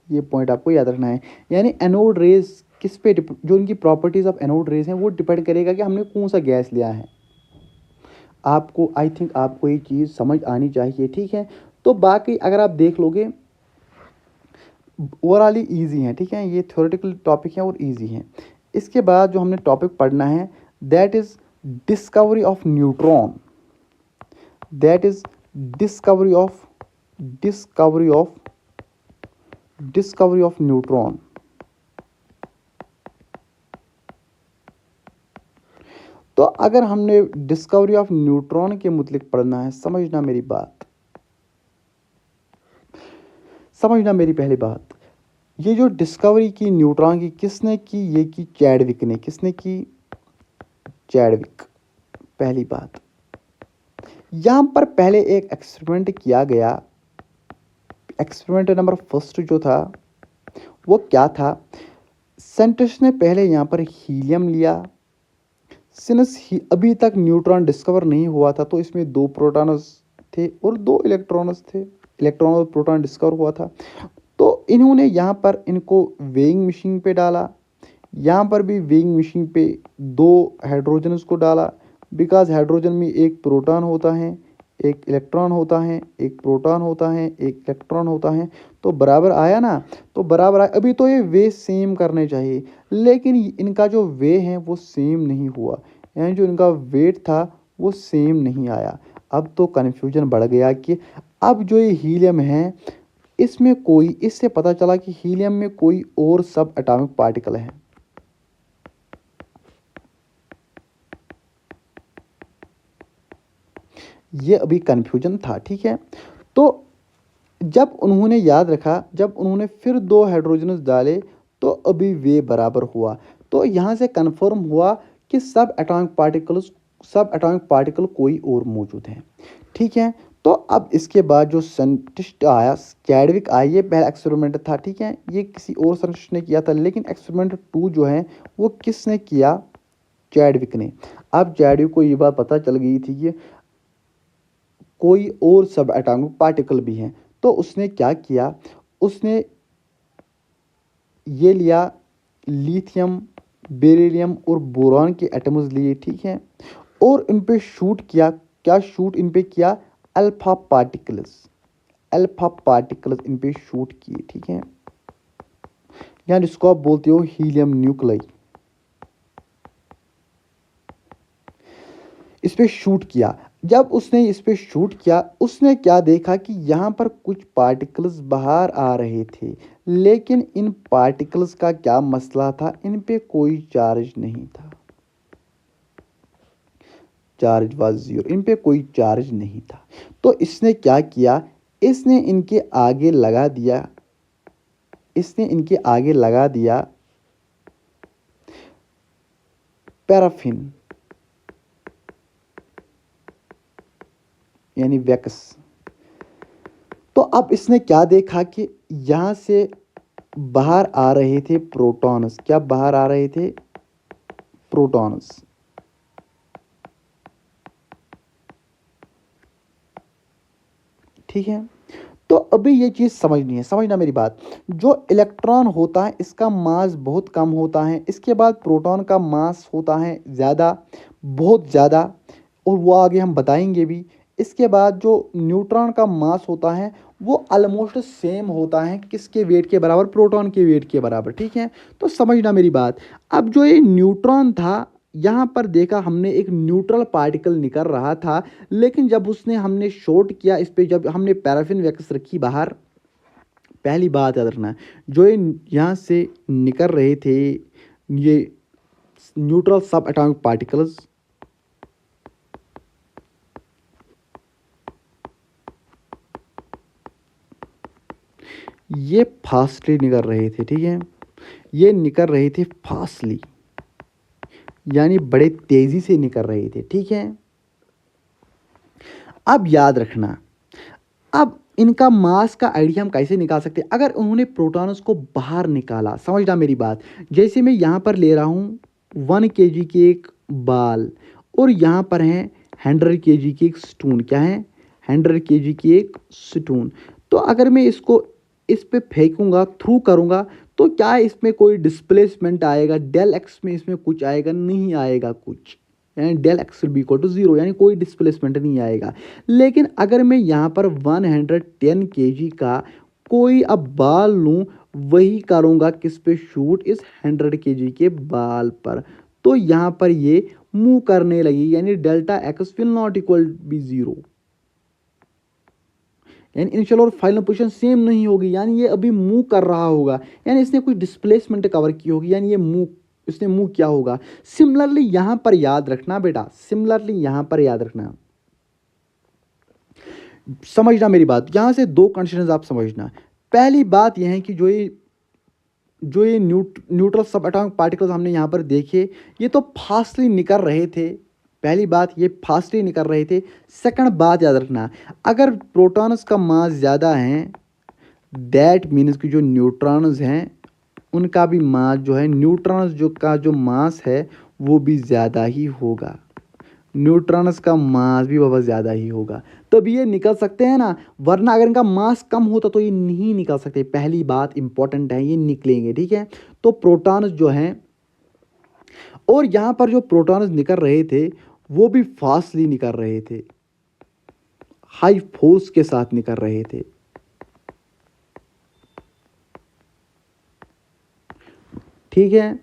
ये पॉइंट आपको याद रखना है। यानी एनोड रेज किस पे, जो उनकी प्रॉपर्टीज ऑफ एनोड रेज हैं वो डिपेंड करेगा कि हमने कौन सा गैस लिया है। आपको आई थिंक आपको ये चीज़ समझ आनी चाहिए, ठीक है। तो बाकी अगर आप देख लोगे ओवरऑल ही ईजी है, ठीक है। ये थ्योरेटिकल टॉपिक है और ईजी है। इसके बाद जो हमने टॉपिक पढ़ना है that is discovery of neutron. That is discovery of neutron. तो अगर हमने डिस्कवरी ऑफ न्यूट्रॉन के मुतलिक पढ़ना है, समझना मेरी बात, समझना मेरी पहली बात। ये जो डिस्कवरी की न्यूट्रॉन की किसने की? ये की चैडविक ने। किसने की? चैडविक। पहली बात, यहाँ पर पहले एक एक्सपेरिमेंट किया गया। एक्सपेरिमेंट नंबर फर्स्ट जो था वो क्या था? साइंटिस्ट ने पहले यहाँ पर हीलियम लिया। सिंस अभी तक न्यूट्रॉन डिस्कवर नहीं हुआ था तो इसमें 2 प्रोटॉन्स थे और 2 इलेक्ट्रॉन्स थे। इलेक्ट्रॉन और प्रोटॉन डिस्कवर हुआ था। तो इन्होंने यहाँ पर इनको वेइंग मशीन पे डाला। यहाँ पर भी वेइंग मशीन पे 2 हाइड्रोजन्स को डाला। बिकॉज हाइड्रोजन में एक प्रोटॉन होता है, एक इलेक्ट्रॉन होता है, एक प्रोटॉन होता है, एक इलेक्ट्रॉन होता है। तो बराबर आया ना? तो बराबर आया। अभी तो ये वे सेम करने चाहिए, लेकिन इनका जो वे है वो सेम नहीं हुआ। यानी जो इनका वेट था वो सेम नहीं आया। अब तो कन्फ्यूजन बढ़ गया कि अब जो ये हीलियम है इसमें कोई, इससे पता चला कि हीलियम में कोई और सब एटॉमिक पार्टिकल है। ये अभी कन्फ्यूजन था, ठीक है। तो जब उन्होंने याद रखा, जब उन्होंने फिर 2 हाइड्रोजन्स डाले तो अभी वे बराबर हुआ। तो यहाँ से कन्फर्म हुआ कि सब एटॉमिक पार्टिकल कोई और मौजूद हैं, ठीक है। तो अब इसके बाद जो साइंटिस्ट आया, चैडविक आया, ये पहला एक्सपेरिमेंट था, ठीक है। ये किसी और साइंटिस्ट ने किया था, लेकिन एक्सपेरिमेंट 2 जो है वो किसने किया? चैडविक ने। अब चैडविक को ये बात पता चल गई थी कि कोई और सब एटॉमिक पार्टिकल भी हैं। तो उसने क्या किया? उसने ये लिया लिथियम, बेरिलियम और बोरॉन के एटम्स लिए, ठीक है, और इन पे शूट किया। क्या शूट इन पे किया? अल्फा पार्टिकल्स इन पे शूट किए, ठीक है। या जिसको आप बोलते हो हीलियम न्यूक्लाई, इस पे शूट किया। जब उसने इस पे शूट किया, उसने क्या देखा कि यहाँ पर कुछ पार्टिकल्स बाहर आ रहे थे, लेकिन इन पार्टिकल्स का क्या मसला था? इन पे कोई चार्ज नहीं था। चार्ज वाज जीरो, इन पे कोई चार्ज नहीं था। तो इसने क्या किया? इसने इनके आगे लगा दिया पैराफिन, यानी वैक्स। तो अब इसने क्या देखा कि यहाँ से बाहर आ रहे थे प्रोटॉन्स। क्या बाहर आ रहे थे? प्रोटॉन्स। ठीक है। तो अभी ये चीज़ समझनी है, समझना मेरी बात। जो इलेक्ट्रॉन होता है इसका मास बहुत कम होता है, इसके बाद प्रोटॉन का मास होता है ज़्यादा, बहुत ज़्यादा, और वो आगे हम बताएंगे भी। इसके बाद जो न्यूट्रॉन का मास होता है वो ऑलमोस्ट सेम होता है किसके वेट के बराबर, प्रोटॉन के वेट के बराबर, ठीक है। तो समझना मेरी बात। अब जो ये न्यूट्रॉन था, यहाँ पर देखा हमने एक न्यूट्रल पार्टिकल निकल रहा था, लेकिन जब उसने हमने शॉर्ट किया इस पे, जब हमने पैराफिन वैक्स रखी बाहर, पहली बात याद रखना, जो ये यहाँ से निकल रहे थे ये न्यूट्रल सब एटॉमिक पार्टिकल्स, ये फास्टली निकल रहे थे, ठीक है। ये निकल रहे थे फास्टली, यानी बड़े तेजी से निकल रहे थे, ठीक है। अब याद रखना, अब इनका मास का आइडिया हम कैसे निकाल सकते हैं, अगर उन्होंने प्रोटॉन्स को बाहर निकाला, समझना मेरी बात। जैसे मैं यहाँ पर ले रहा हूँ 1 kg की एक बाल, और यहाँ पर है 100 kg की एक स्टून, क्या है, 100 kg की एक स्टून। तो अगर मैं इसको इस पे फेंकूंगा, थ्रू करूंगा, तो क्या इसमें कोई डिस्प्लेसमेंट आएगा, डेल एक्स में इसमें कुछ आएगा, नहीं आएगा कुछ, यानी del x will be equal to 0, यानी कोई डिस्प्लेसमेंट नहीं आएगा। लेकिन अगर मैं यहाँ पर 110 kg का कोई अब बाल लूँ, वही करूँगा किस पे शूट, इस 100 kg के बाल पर, तो यहाँ पर ये मूव करने लगी, यानी delta x will not equal be 0, यानी इनिशियल और फाइनल पोजीशन सेम नहीं होगी, यानी ये अभी मूव कर रहा होगा, यानी इसने कुछ डिस्प्लेसमेंट कवर की होगी, यानी ये मूव, इसने मूव किया होगा। सिमिलरली यहां पर याद रखना बेटा, सिमिलरली यहां पर याद रखना, समझना मेरी बात। यहां से दो कंडीशंस आप समझना। पहली बात यह है कि जो ये न्यूट्रल सब एटॉमिक पार्टिकल्स हमने यहाँ पर देखे, ये तो फास्टली निकल रहे थे, पहली बात ये फास्टली निकल रहे थे। सेकंड बात याद रखना, अगर प्रोटॉन्स का मास ज़्यादा है, दैट मीन्स कि जो न्यूट्रॉन्स हैं उनका भी मास जो है, न्यूट्रॉन्स जो का जो मास है वो भी ज़्यादा ही होगा, न्यूट्रॉन्स का मास भी बहुत ज़्यादा ही होगा, तभी ये निकल सकते हैं ना, वरना अगर इनका मास कम होता तो ये नहीं निकल सकते। पहली बात इंपॉर्टेंट है, ये निकलेंगे, ठीक है। तो प्रोटॉन्स जो हैं, और यहाँ पर जो प्रोटॉन्स निकल रहे थे वो भी फास्टली निकल रहे थे, हाई फोर्स के साथ निकल रहे थे, ठीक है।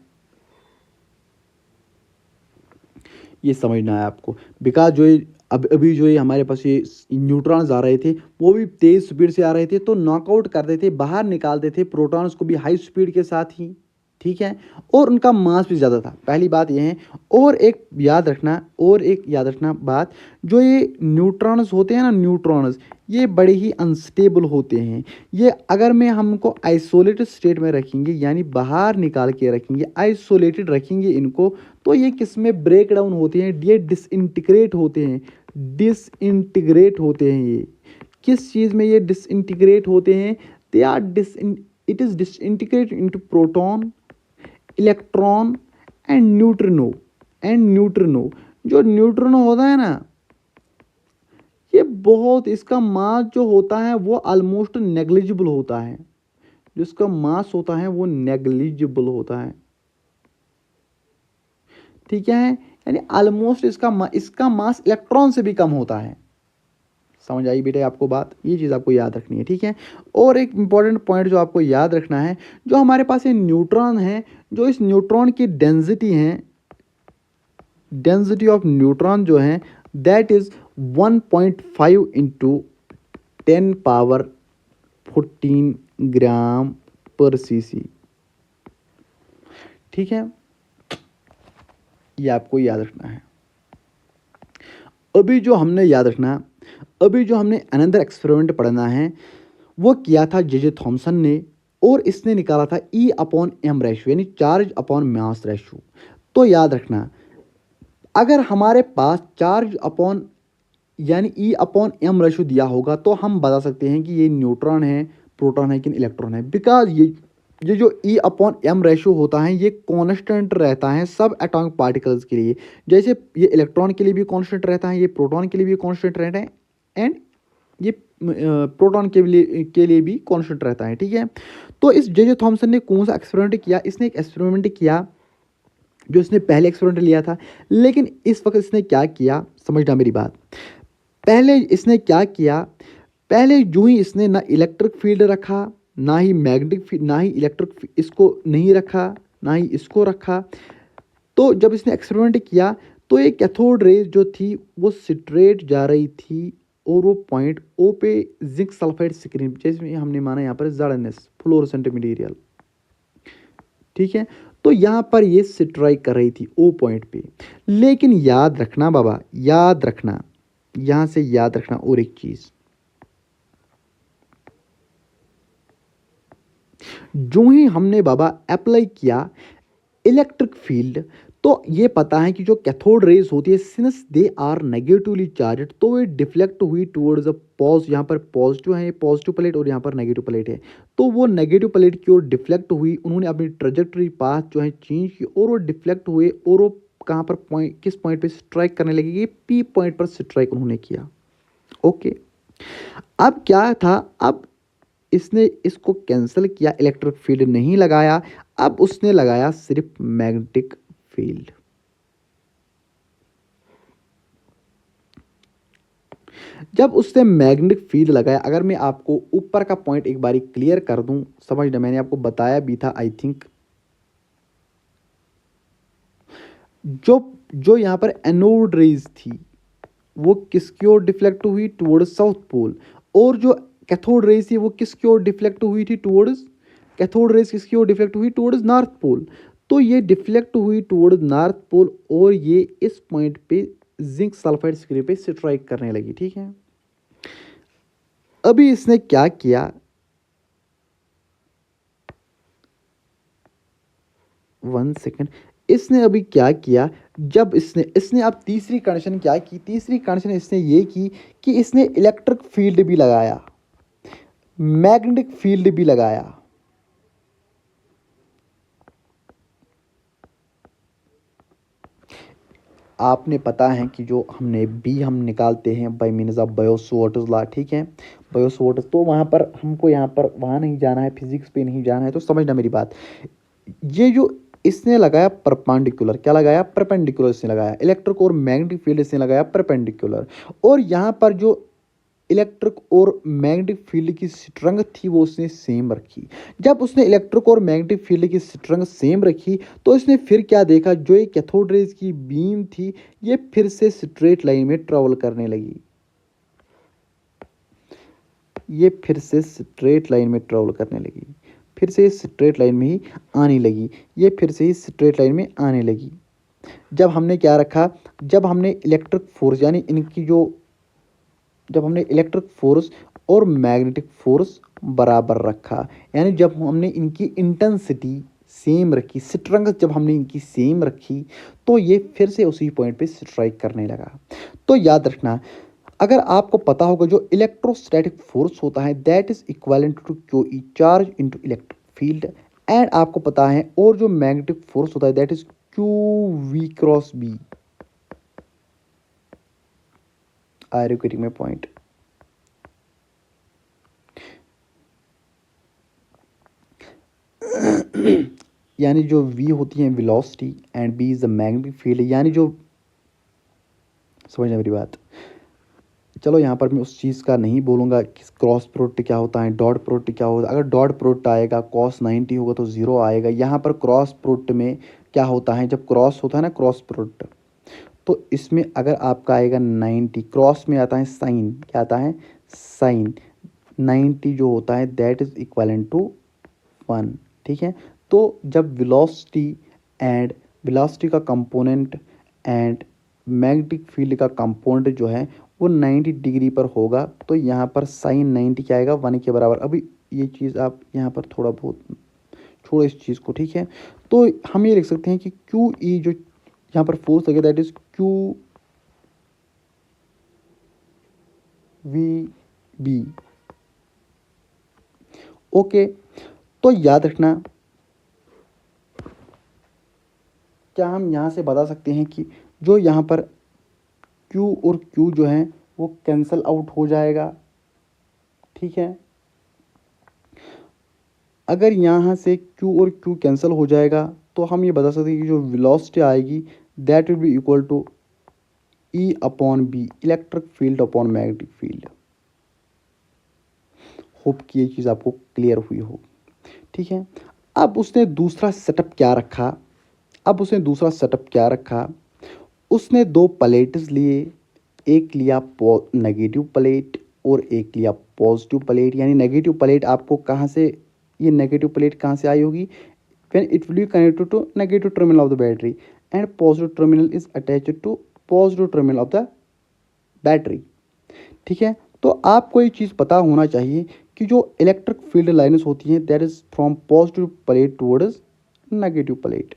ये समझना है आपको, बिकॉज जो ये अभी जो ये हमारे पास ये न्यूट्रॉन्स आ रहे थे वो भी तेज स्पीड से आ रहे थे, तो नॉकआउट कर देते, बाहर निकाल देते प्रोटॉन्स को भी हाई स्पीड के साथ ही, ठीक है। और उनका मास भी ज़्यादा था, पहली बात ये है। और एक याद रखना, और एक याद रखना बात, जो ये न्यूट्रॉन्स होते हैं ना, न्यूट्रॉन्स ये बड़े ही अनस्टेबल होते हैं। ये अगर मैं हमको आइसोलेटेड स्टेट में रखेंगे, यानी बाहर निकाल के रखेंगे, आइसोलेटेड रखेंगे इनको, तो ये किस में ब्रेक डाउन होते हैं, ये डिसइंटीग्रेट होते हैं, डिसइंटीग्रेट होते हैं। ये किस चीज़ में ये डिसइंटीग्रेट होते हैं, they are it is disintegrate into proton, electron and neutrino. जो न्यूट्रिनो होता है ना, ये बहुत, इसका मास जो होता है वो ऑलमोस्ट नेग्लिजिबल होता है, जिसका मास होता है वो नेग्लिजिबल होता है, ठीक है। यानी ऑलमोस्ट इसका मास इलेक्ट्रॉन से भी कम होता है। समझ आई बेटे आपको बात, ये चीज़ आपको याद रखनी है, ठीक है। और एक इंपॉर्टेंट पॉइंट जो आपको याद रखना है, जो हमारे पास ये न्यूट्रॉन है, जो इस न्यूट्रॉन की डेंसिटी है, डेंसिटी ऑफ न्यूट्रॉन जो है दैट इज 1.5 इंटू 10 पावर 14 ग्राम पर सीसी, ठीक है। ये आपको याद रखना है। अभी जो हमने याद रखना, अभी जो हमने अनदर एक्सपेरिमेंट पढ़ना है, वो किया था जे थॉमसन ने, और इसने निकाला था ई अपॉन एम रेशो, यानी चार्ज अपॉन मास रेशो। तो याद रखना, अगर हमारे पास चार्ज अपॉन यानी ई अपॉन एम रेशो दिया होगा, तो हम बता सकते हैं कि ये न्यूट्रॉन है, प्रोटॉन है कि इलेक्ट्रॉन है, बिकॉज ये जो ई अपॉन एम रेशो होता है ये कांस्टेंट रहता है सब एटॉमिक पार्टिकल्स के लिए। जैसे ये इलेक्ट्रॉन के लिए भी कांस्टेंट रहता है, ये प्रोटॉन के लिए भी कांस्टेंट रहता है, एंड ये प्रोटॉन के लिए भी कांस्टेंट रहता है, ठीक है। तो इस जे थॉमसन ने कौन सा एक्सपेरिमेंट किया, इसने एक एक्सपेरिमेंट किया जो इसने पहले एक्सपेरिमेंट लिया था, लेकिन इस वक्त इसने क्या किया, समझना मेरी बात। पहले इसने क्या किया, पहले जो ही इसने ना इलेक्ट्रिक फील्ड रखा, ना ही मैग्नेटिक फील्ड, ना ही इलेक्ट्रिक इसको नहीं रखा, ना ही इसको रखा। तो जब इसने एक्सपेरिमेंट किया तो ये कैथोड रेज जो थी वो स्ट्रेट जा रही थी और वो पॉइंट ओ पे जिंक सल्फाइड स्क्रीन, जैसे हमने माना यहाँ पर ZNS फ्लोरोसेंट मटेरियल, ठीक है। तो यहाँ पर ये स्ट्राइक कर रही थी ओ पॉइंट पे। लेकिन याद रखना बाबा, याद रखना, यहाँ से याद रखना और एक चीज, जो ही हमने बाबा अप्लाई किया इलेक्ट्रिक फील्ड, तो ये पता है कि जो कैथोड रेज होती है since they are negatively charge, तो ये डिफ्लेक्ट हुई टुवर्ड्स अ यहाँ पर पॉजिटिव है, पॉजिटिव प्लेट और यहाँ पर नेगेटिव प्लेट है। तो वो नेगेटिव प्लेट की ओर डिफ्लेक्ट हुई, उन्होंने अपनी ट्रेजेक्टरी पाथ जो है चेंज की और वो डिफ्लेक्ट हुए और वो कहाँ पर पॉइंट, किस पॉइंट पे स्ट्राइक करने लगी, पी पॉइंट पर स्ट्राइक उन्होंने किया। ओके, अब क्या था, अब इसने इसको कैंसिल किया, इलेक्ट्रिक फील्ड नहीं लगाया, अब उसने लगाया सिर्फ मैग्नेटिक फील्ड। जब उसने मैग्नेटिक फील्ड लगाया, अगर मैं आपको ऊपर का पॉइंट एक बारी क्लियर कर दूं, समझना, मैंने आपको बताया भी था आई थिंक, जो जो यहां पर एनोड रेज थी वो किसकी ओर डिफ्लेक्ट हुई, टुवर्ड्स साउथ पोल। और जो कैथोड रेज थी वो किसकी ओर डिफ्लेक्ट हुई थी, टुवर्ड्स, कैथोड रेज किसकी ओर डिफ्लेक्ट हुई, टुवर्ड्स नॉर्थ पोल। तो ये डिफ्लेक्ट हुई टुवर्ड्स नॉर्थ पोल और ये इस पॉइंट पे जिंक सल्फाइड स्क्रीन पे स्ट्राइक करने लगी, ठीक है। अभी इसने क्या किया, वन सेकेंड, इसने अभी क्या किया, जब इसने इसने अब तीसरी कंडीशन क्या की, तीसरी कंडीशन इसने ये की कि इसने इलेक्ट्रिक फील्ड भी लगाया, मैग्नेटिक फील्ड भी लगाया। आपने पता है कि जो हमने बी हम निकालते हैं बाय मीन्स ऑफ बायो-सवार्ट्ज़ लॉ, ठीक है, बायो-सवार्ट्ज़, तो वहाँ पर हमको यहाँ पर वहाँ नहीं जाना है, फिजिक्स पे नहीं जाना है, तो समझना मेरी बात। ये जो इसने लगाया परपेंडिकुलर, क्या लगाया, परपेंडिकुलर इसने लगाया, इलेक्ट्रिक और मैग्नेटिक फील्ड इसने लगाया परपेंडिकुलर। और यहाँ पर जो इलेक्ट्रिक और मैग्नेटिक फील्ड की स्ट्रेंथ थी वो उसने सेम रखी। जब उसने इलेक्ट्रिक और मैग्नेटिक फील्ड की स्ट्रेंथ सेम रखी तो इसने फिर क्या देखा, जो ये कैथोड रेज की बीम थी ये फिर से स्ट्रेट लाइन में ट्रेवल करने लगी, ये फिर से स्ट्रेट लाइन में ट्रेवल करने लगी, फिर से स्ट्रेट लाइन में ही आने लगी, ये फिर से ही स्ट्रेट लाइन में आने लगी। जब हमने क्या रखा, जब हमने इलेक्ट्रिक फोर्स यानी इनकी जो, जब हमने इलेक्ट्रिक फोर्स और मैग्नेटिक फोर्स बराबर रखा, यानी जब हमने इनकी इंटेंसिटी सेम रखी, स्ट्रेंथ जब हमने इनकी सेम रखी, तो ये फिर से उसी पॉइंट पे स्ट्राइक करने लगा। तो याद रखना, अगर आपको पता होगा जो इलेक्ट्रोस्टैटिक फोर्स होता है that is equivalent to Q E charge into electric field, and आपको पता है और जो मैग्नेटिक फोर्स होता है that is Q V cross B. Are you getting my point? यानी जो v होती है velocity and b is the magnetic field, यानी जो, समझना मेरी बात। चलो यहाँ पर मैं उस चीज़ का नहीं बोलूँगा कि क्रॉस प्रोडक्ट क्या होता है, डॉट प्रोडक्ट क्या होता है। अगर डॉट प्रोडक्ट आएगा cos 90 होगा तो 0 आएगा। यहाँ पर क्रॉस प्रोडक्ट में क्या होता है, जब क्रॉस होता है ना क्रॉस प्रोडक्ट, तो इसमें अगर आपका आएगा 90, क्रॉस में आता है साइन, क्या आता है, साइन 90 जो होता है दैट इज इक्वलेंट टू 1, ठीक है। तो जब वेलोसिटी का कंपोनेंट एंड मैग्नेटिक फील्ड का कंपोनेंट जो है वो 90 डिग्री पर होगा, तो यहाँ पर साइन 90 क्या आएगा, 1 के बराबर। अभी ये चीज़ आप यहाँ पर थोड़ा बहुत छोड़ो इस चीज़ को, ठीक है। तो हम ये लिख सकते हैं कि क्यू ई जो यहाँ पर फोर्स लगे that is Q V B. Okay, तो याद रखना, क्या हम यहाँ से बता सकते हैं कि जो यहाँ पर Q और Q जो है वो कैंसल आउट हो जाएगा, ठीक है। अगर यहाँ से Q और Q कैंसिल हो जाएगा तो हम ये बता सकते हैं कि जो वेलोसिटी आएगी that will be equal to E upon B, electric field upon magnetic field. Hope कि ये चीज़ आपको क्लियर हुई हो, ठीक है। अब उसने दूसरा सेटअप क्या रखा, उसने दो प्लेट्स लिए, एक लिया नेगेटिव प्लेट और एक लिया पॉजिटिव प्लेट। यानी नेगेटिव प्लेट आपको कहाँ से, ये नेगेटिव प्लेट कहाँ से आई होगी, when it will be connected to negative terminal of the battery and positive terminal is attached to positive terminal of the battery, ठीक है। तो आपको ये चीज़ पता होना चाहिए कि जो इलेक्ट्रिक फील्ड लाइन्स होती हैं that is from positive plate towards negative plate,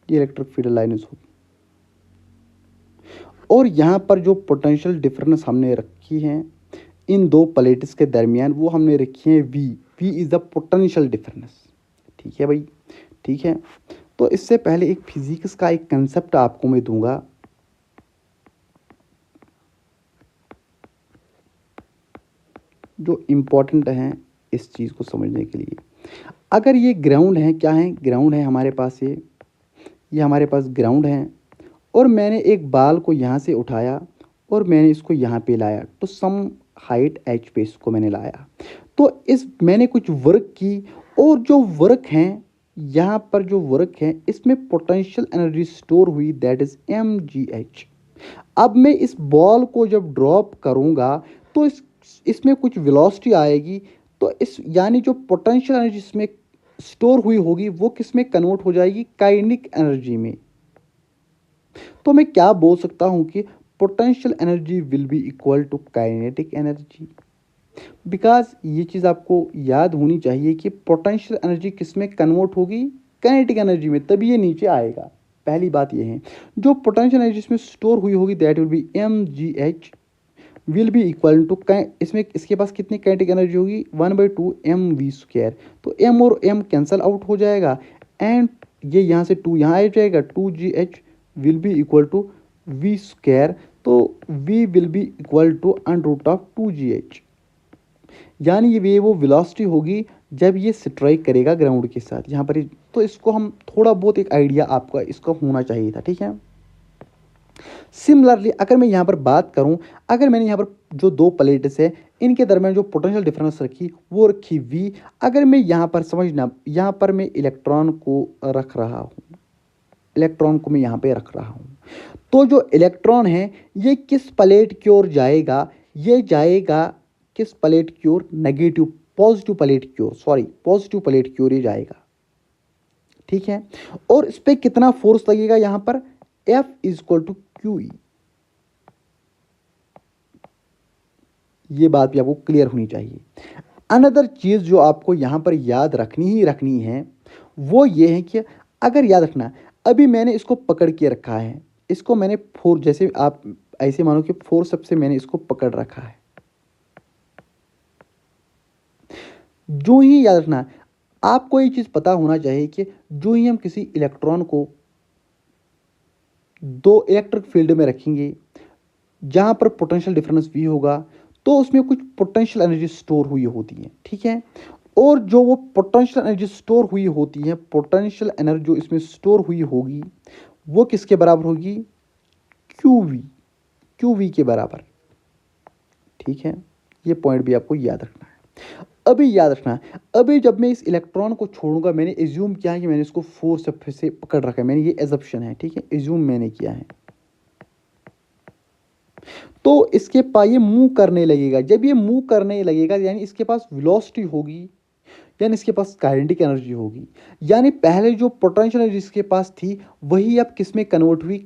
ये इलेक्ट्रिक फील्ड लाइन्स होती। और यहाँ पर जो पोटेंशियल डिफरेंस हमने रखी है इन दो प्लेट्स के दरमियान, वो हमने रखी है V is the potential difference, ठीक है भाई, ठीक है। तो इससे पहले एक फिजिक्स का एक कंसेप्ट आपको मैं दूंगा, जो इम्पोर्टेंट है इस चीज़ को समझने के लिए। अगर ये ग्राउंड है, क्या है, ग्राउंड है हमारे पास, ये हमारे पास ग्राउंड है, और मैंने एक बाल को यहाँ से उठाया और मैंने इसको यहाँ पे लाया, तो सम हाइट एच पे इसको मैंने लाया, तो इस मैंने कुछ वर्क की, और जो वर्क हैं यहाँ पर जो वर्क है इसमें पोटेंशियल एनर्जी स्टोर हुई दैट इज mgh। अब मैं इस बॉल को जब ड्रॉप करूँगा तो इसमें कुछ वेलोसिटी आएगी, तो इस यानी जो पोटेंशियल एनर्जी इसमें स्टोर हुई होगी वो किस में कन्वर्ट हो जाएगी, काइनेटिक एनर्जी में। तो मैं क्या बोल सकता हूँ कि potential energy will be equal to kinetic energy, because ये चीज़ आपको याद होनी चाहिए कि पोटेंशियल एनर्जी किस में कन्वर्ट होगी, काइनेटिक एनर्जी में, तभी ये नीचे आएगा। पहली बात ये है, जो पोटेंशियल एनर्जी इसमें स्टोर हुई होगी that will be mgh will be equal to, इसमें इसके पास कितनी काइनेटिक एनर्जी होगी, 1/2 mv²। तो m और m कैंसल आउट हो जाएगा, एंड ये यहाँ से 2 यहाँ आ जाएगा, 2gh will be equal to v²। तो v will be equal to √2gh, यानी ये वो वेलोसिटी होगी जब ये स्ट्राइक करेगा ग्राउंड के साथ यहाँ पर। तो इसको हम थोड़ा बहुत एक आइडिया आपका इसका होना चाहिए था, ठीक है। सिमिलरली अगर मैं यहाँ पर बात करूँ, अगर मैंने यहाँ पर जो दो प्लेट्स है इनके दरमियान जो पोटेंशियल डिफरेंस रखी वो रखी v। अगर मैं यहाँ पर समझना, यहाँ पर मैं इलेक्ट्रॉन को रख रहा हूँ, इलेक्ट्रॉन को मैं यहाँ पे रख रहा हूँ, तो जो इलेक्ट्रॉन है ये किस प्लेट की ओर जाएगा, ये जाएगा किस प्लेट की ओर, नेगेटिव पॉजिटिव प्लेट की ओर, सॉरी पॉजिटिव प्लेट की ओर ये जाएगा, ठीक है। और इस पर कितना फोर्स लगेगा, यहाँ पर F is equal to QE। ये बात भी आपको क्लियर होनी चाहिए। अनदर चीज जो आपको यहाँ पर याद रखनी है वो ये है कि अगर याद रखना, अभी मैंने इसको पकड़ के रखा है, इसको मैंने फोर, जैसे आप ऐसे मानो कि फोर्स से मैंने इसको पकड़ रखा है। जो ही याद रखना, आपको ये चीज़ पता होना चाहिए कि जो ही हम किसी इलेक्ट्रॉन को दो इलेक्ट्रिक फील्ड में रखेंगे जहाँ पर पोटेंशियल डिफरेंस V होगा, तो उसमें कुछ पोटेंशियल एनर्जी स्टोर हुई होती है, ठीक है। और जो वो पोटेंशियल एनर्जी स्टोर हुई होती है, पोटेंशियल एनर्जी जो इसमें स्टोर हुई होगी वो किसके बराबर होगी, QV के बराबर, ठीक है। ये पॉइंट भी आपको याद रखना है। अभी याद रखना, अभी जब मैं इस इलेक्ट्रॉन को छोड़ूंगा, मैंने एज्यूम किया है कि मैंने इसको फोर्स से पकड़ रखा है, मैंने ये एजप्शन है, ठीक है, एज्यूम मैंने किया है। तो इसके पास ये मूव करने लगेगा, जब ये मूव करने लगेगा यानी इसके पास वेलोसिटी होगी, यानी इसके पास काइनेटिक एनर्जी होगी। यानी पहले जो पोटेंशियल एनर्जी इसके पास थी वही अब किस में कन्वर्ट हुई,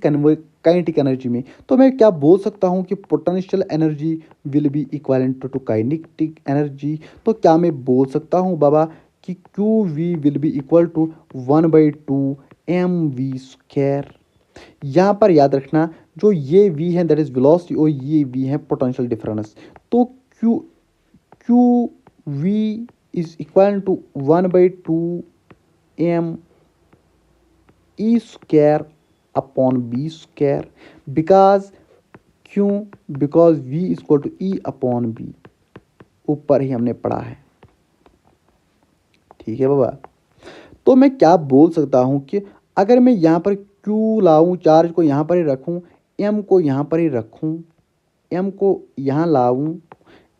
काइनेटिक एनर्जी में। तो मैं क्या बोल सकता हूँ कि potential energy will be equivalent to kinetic energy. तो क्या मैं बोल सकता हूँ बाबा कि QV will be equal to 1/2 mv²। यहाँ पर याद रखना, जो ये v है दैट इज वेलोसिटी और ये v है पोटेंशियल डिफरेंस। तो QV is equal to 1/2 me² upon b², because क्यों, because v is equal to E upon b, ऊपर ही हमने पढ़ा है, ठीक है बाबा। तो मैं क्या बोल सकता हूँ कि अगर मैं यहाँ पर Q लाऊं, चार्ज को यहाँ पर ही रखूँ, M को यहाँ पर ही रखूँ, M को यहाँ लाऊं,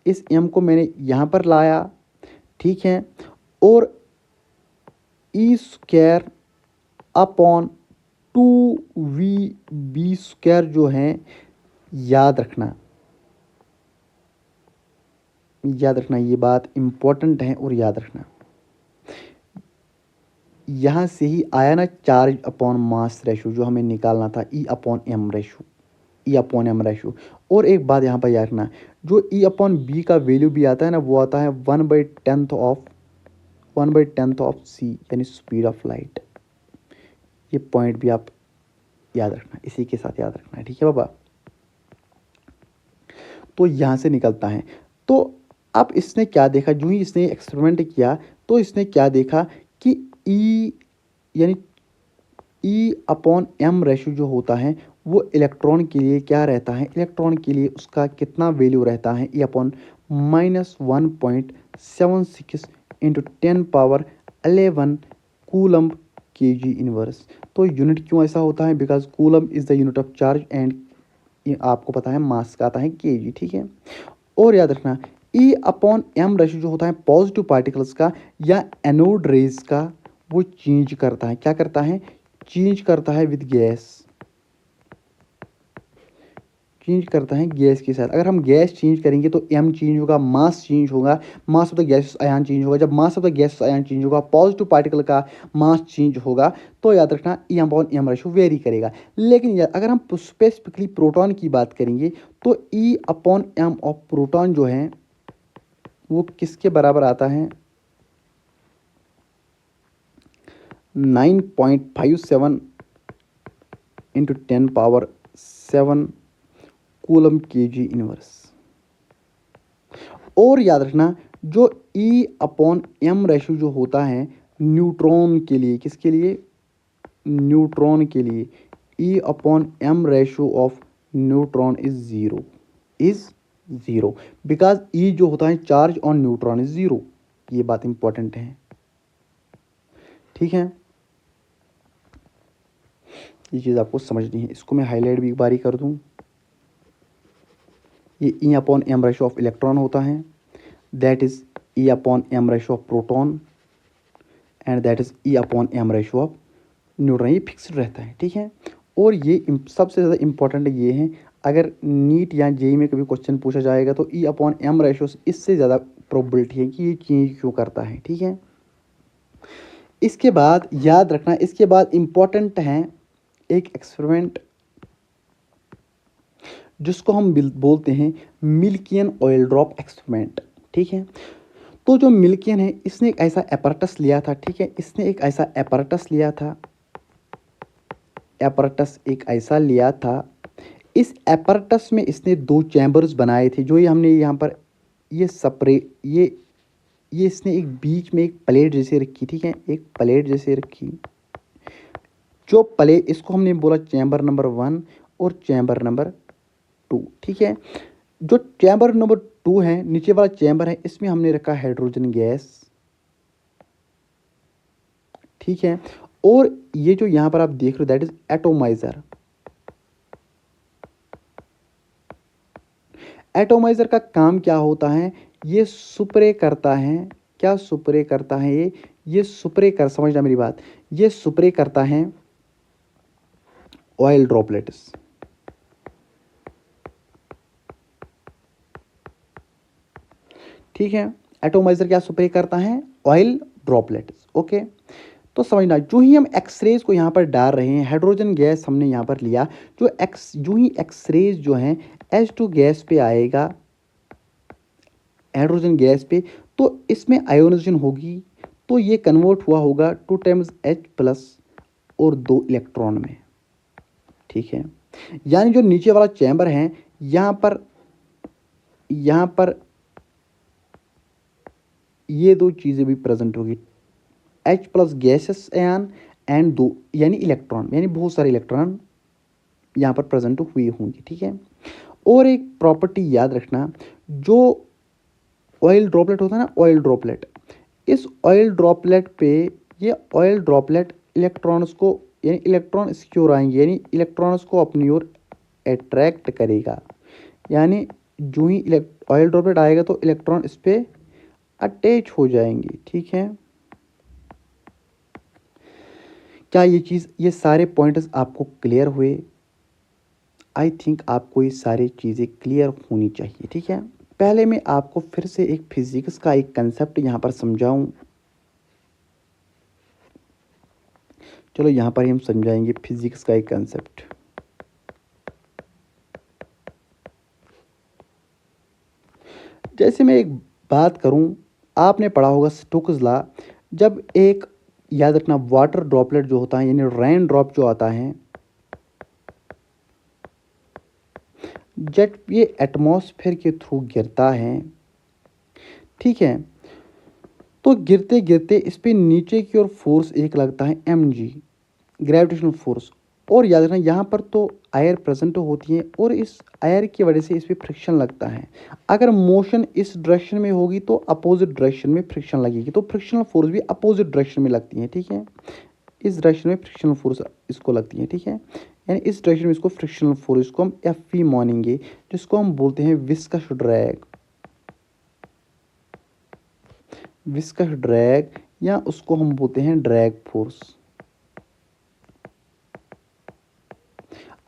इस M को मैंने यहाँ पर लाया, ठीक है। और ई स्क्वायर अपॉन 2v/b² जो है, याद रखना, ये बात इम्पोर्टेंट है और याद रखना। यहाँ से ही आया ना चार्ज अपॉन मास रेशो जो हमें निकालना था, ई अपॉन एम रेशो। और एक बात यहाँ पर याद रखना, जो ई अपॉन बी का वैल्यू भी आता है ना, वो आता है 1/10 ऑफ सी, यानी स्पीड ऑफ लाइट। ये पॉइंट भी आप याद रखना, इसी के साथ याद रखना है, ठीक है बाबा। तो यहाँ से निकलता है। तो अब इसने क्या देखा, जो ही इसने एक्सपेरिमेंट किया तो इसने क्या देखा कि ई यानी ई अपॉन एम रेशो जो होता है वो इलेक्ट्रॉन के लिए क्या रहता है, इलेक्ट्रॉन के लिए उसका कितना वैल्यू रहता है, ई अपॉन -1.76 इंटू 10⁻11 कूलम्ब kg⁻। तो यूनिट क्यों ऐसा होता है, because coulomb is the unit of charge and आपको पता है मास का आता है kg, ठीक है। और याद रखना ई अपॉन एम रेशो जो होता है पॉजिटिव पार्टिकल्स का या एनोड रेज का, वो चेंज करता है, क्या करता है, चेंज करता है विद गैस, चेंज करता है गैस के साथ। अगर हम गैस चेंज करेंगे तो एम चेंज होगा, मास चेंज होगा, mass of the gas ion change होगा। जब mass of the gas ion change होगा, पॉजिटिव पार्टिकल का मास चेंज होगा, तो याद रखना E upon M ratio vary करेगा। लेकिन अगर हम स्पेसिफिकली प्रोटॉन की बात करेंगे तो E upon M of proton जो है वो किसके बराबर आता है, 9.57 इंटू 10⁻7 कूलम्ब kg⁻। और याद रखना जो ई अपॉन एम रेशो जो होता है न्यूट्रॉन के लिए, किसके लिए, न्यूट्रॉन के लिए, e upon M ratio of neutron is zero because e जो होता है charge on neutron is zero. ये बात इंपॉर्टेंट है, ठीक है। ये चीज़ आपको समझनी है, इसको मैं हाईलाइट भी एक बारी कर दूं। ये E upon M ratio of electron होता है, that is E upon M ratio of proton and that is E upon M ratio of neutron. ये फिक्स्ड रहता है, ठीक है। और ये सबसे ज़्यादा इंपॉर्टेंट ये है, अगर नीट या जेई में कभी क्वेश्चन पूछा जाएगा तो ई अपॉन एम रेशो इससे ज़्यादा प्रोबेबिलिटी है कि ये चेंज क्यों करता है, ठीक है। इसके बाद याद रखना, इसके बाद इंपॉर्टेंट है एक एक्सपेरिमेंट जिसको हम बोलते हैं मिल्कियन ऑयल ड्रॉप एक्सपेरिमेंट, ठीक है। तो जो मिल्कियन है इसने एक ऐसा एपरेटस लिया था, ठीक है, इसने एक ऐसा एपरेटस लिया था, एपरेटस एक ऐसा लिया था। इस एपरेटस में इसने 2 चैम्बर्स बनाए थे, जो ये हमने यहाँ पर ये ये इसने एक बीच में एक प्लेट जैसे रखी, ठीक है, एक प्लेट जैसे रखी। जो प्लेट, इसको हमने बोला चैम्बर नंबर 1 और चैम्बर नंबर 2, ठीक है। जो चैम्बर नंबर 2 है, नीचे वाला चैम्बर है, इसमें हमने रखा हाइड्रोजन गैस, ठीक है। और ये जो यहाँ पर आप देख रहे हो दैट इज एटोमाइजर। एटोमाइजर का काम क्या होता है, ये स्प्रे करता है, क्या स्प्रे करता है, ये स्प्रे कर, समझना मेरी बात, ये स्प्रे करता है ऑयल ड्रॉपलेट्स, ठीक है। एटोमाइजर क्या स्प्रे करता है, ऑयल ड्रॉपलेट्स, ओके। तो समझना, जो ही हम एक्सरेज को यहाँ पर डाल रहे हैं, हाइड्रोजन गैस हमने यहाँ पर लिया, जो ही एक्सरेज जो हैं H2 गैस पे आएगा, हाइड्रोजन गैस पे, तो इसमें आयोनाइजेशन होगी, तो ये कन्वर्ट हुआ होगा 2 टाइम्स H+ और 2 इलेक्ट्रॉन में, ठीक है। यानी जो नीचे वाला चैम्बर है, यहाँ पर ये 2 चीज़ें भी प्रेजेंट होगी, H+ गैसेस आयन एंड 2 यानी इलेक्ट्रॉन, यानी बहुत सारे इलेक्ट्रॉन यहाँ पर प्रेजेंट हुए होंगे, ठीक है। और एक प्रॉपर्टी याद रखना, जो ऑयल ड्रॉपलेट होता है ना, ऑयल ड्रॉपलेट, इस ऑयल ड्रॉपलेट पे ये ऑयल ड्रॉपलेट इलेक्ट्रॉन्स को, यानी इलेक्ट्रॉन इसकी ओर आएंगे, यानी इलेक्ट्रॉन्स को अपनी ओर अट्रैक्ट करेगा। यानी जो ही ऑयल ड्रॉपलेट आएगा तो इलेक्ट्रॉन इस पर अटैच हो जाएंगे, ठीक है। क्या ये सारे पॉइंट्स आपको क्लियर हुए? आई थिंक आपको ये सारी चीज़ें क्लियर होनी चाहिए, ठीक है। पहले मैं आपको फिर से एक फिजिक्स का एक कंसेप्ट यहाँ पर समझाऊं। चलो यहाँ पर हम समझाएंगे फिजिक्स का एक कंसेप्ट। जैसे मैं एक बात करूं, आपने पढ़ा होगा स्टोक्स लॉ। जब एक, याद रखना, वाटर ड्रॉपलेट जो होता है यानी रेन ड्रॉप जो आता है, जब ये एटमॉस्फेयर के थ्रू गिरता है, ठीक है, तो गिरते गिरते इस पे नीचे की ओर फोर्स एक लगता है mg, ग्रेविटेशनल फोर्स। और याद रखना यहाँ पर तो एयर प्रेजेंट होती है और इस एयर की वजह से इस पर फ्रिक्शन लगता है। अगर मोशन इस डायरेक्शन में होगी तो अपोजिट डायरेक्शन में फ्रिक्शन लगेगी, तो फ्रिक्शनल फोर्स भी अपोजिट डायरेक्शन में लगती है, ठीक है। इस डायरेक्शन में फ्रिक्शनल फोर्स इसको लगती है, ठीक है। यानी इस डायरेक्शन में इसको फ्रिक्शनल फोर्स, इसको हम एफ वी मानेंगे, जिसको हम बोलते हैं विस्कस ड्रैग। विस्कस ड्रैग या उसको हम बोलते हैं drag force.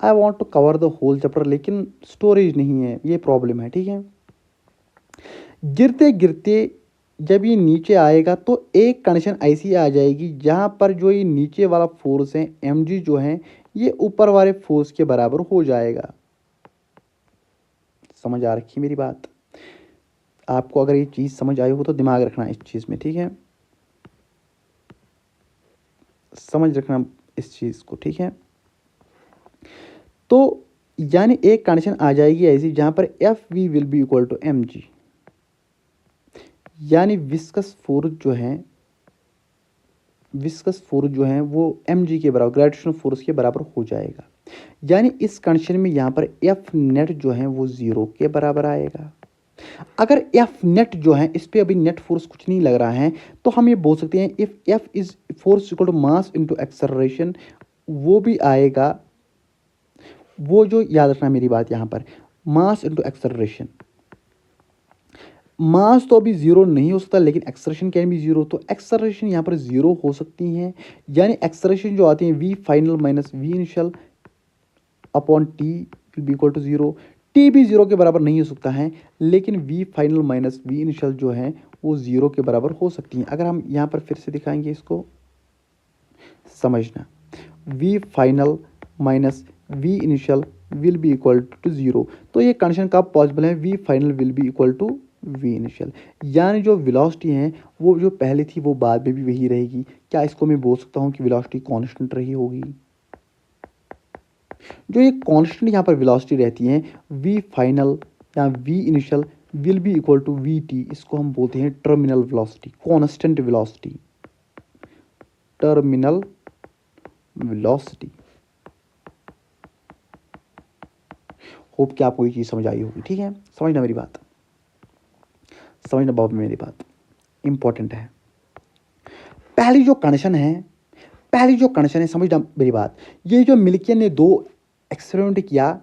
I want to cover the whole chapter, लेकिन स्टोरेज नहीं है, ये प्रॉब्लम है, ठीक है। गिरते गिरते जब ये नीचे आएगा तो एक कंडीशन ऐसी आ जाएगी जहाँ पर जो ये नीचे वाला फोर्स है mg जो है ये ऊपर वाले फोर्स के बराबर हो जाएगा। समझ आ रखी मेरी बात? आपको अगर ये चीज़ समझ आई हो तो दिमाग रखना इस चीज़ में, ठीक है। समझ रखना इस चीज़ को, ठीक है। तो यानी एक कंडीशन आ जाएगी ऐसी जहाँ पर F V will be equal to mg, यानी विस्कस फोर्स जो है वो mg के बराबर, ग्रेविटेशनल फोर्स के बराबर हो जाएगा। यानी इस कंडीशन में यहाँ पर एफ नेट जो है वो 0 के बराबर आएगा। अगर एफ नेट जो है, इस पे अभी नेट फोर्स कुछ नहीं लग रहा है, तो हम ये बोल सकते हैं if F is force equal to mass into acceleration, वो भी आएगा। वो जो याद रखना मेरी बात यहाँ पर, मास इनटू एक्सेलरेशन। मास तो अभी 0 नहीं हो सकता, लेकिन एक्सेलरेशन कैन बी 0, तो एक्सेलरेशन यहाँ पर 0 हो सकती है। यानी एक्सेलरेशन जो आती है V final minus V initial upon T will be equal to 0। T भी 0 के बराबर नहीं हो सकता है, लेकिन V final minus V initial जो है वो 0 के बराबर हो सकती है। अगर हम यहाँ पर फिर से दिखाएंगे इसको, समझना, V final minus V initial will be equal to 0, तो ये कंडीशन कब पॉसिबल है? V final will be equal to V initial. यानी जो वेलोसिटी है वो जो पहले थी वो बाद में भी वही रहेगी। क्या इसको मैं बोल सकता हूँ कि वेलोसिटी कांस्टेंट रही होगी? जो ये कांस्टेंट यहाँ पर वेलोसिटी रहती है, वी फाइनल या V initial will be equal to V T, इसको हम बोलते हैं terminal velocity, constant velocity, terminal velocity. Hope कि आपको ये चीज़ समझ आई होगी, ठीक है। समझना मेरी बात, समझना बाबू मेरी बात, इंपॉर्टेंट है। पहली जो कंडीशन है, समझना मेरी बात, ये जो मिल्कियन ने 2 एक्सपेरिमेंट किया,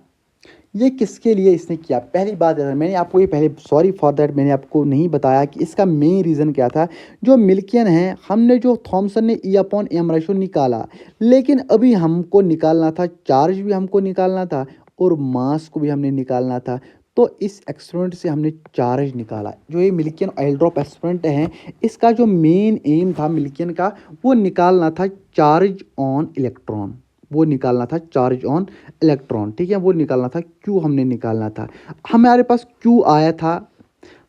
ये किसके लिए इसने किया? पहली बात है, मैंने आपको ये पहले, सॉरी फॉर दैट, मैंने आपको नहीं बताया कि इसका मेन रीज़न क्या था। जो मिल्कियन है, हमने जो थॉमसन ने ई अपॉन एम रेशो निकाला, लेकिन अभी हमको निकालना था, चार्ज भी हमको निकालना था और मास को भी हमने निकालना था। तो इस एक्सपेरिमेंट से हमने चार्ज निकाला। जो ये मिल्कियन ऑयल ड्रॉप एक्सपेरिमेंट है, इसका जो मेन एम था मिल्कियन का, वो निकालना था चार्ज ऑन इलेक्ट्रॉन, वो निकालना था चार्ज ऑन इलेक्ट्रॉन, ठीक है। वो निकालना था क्यू, हमने निकालना था। हमारे पास क्यू आया था,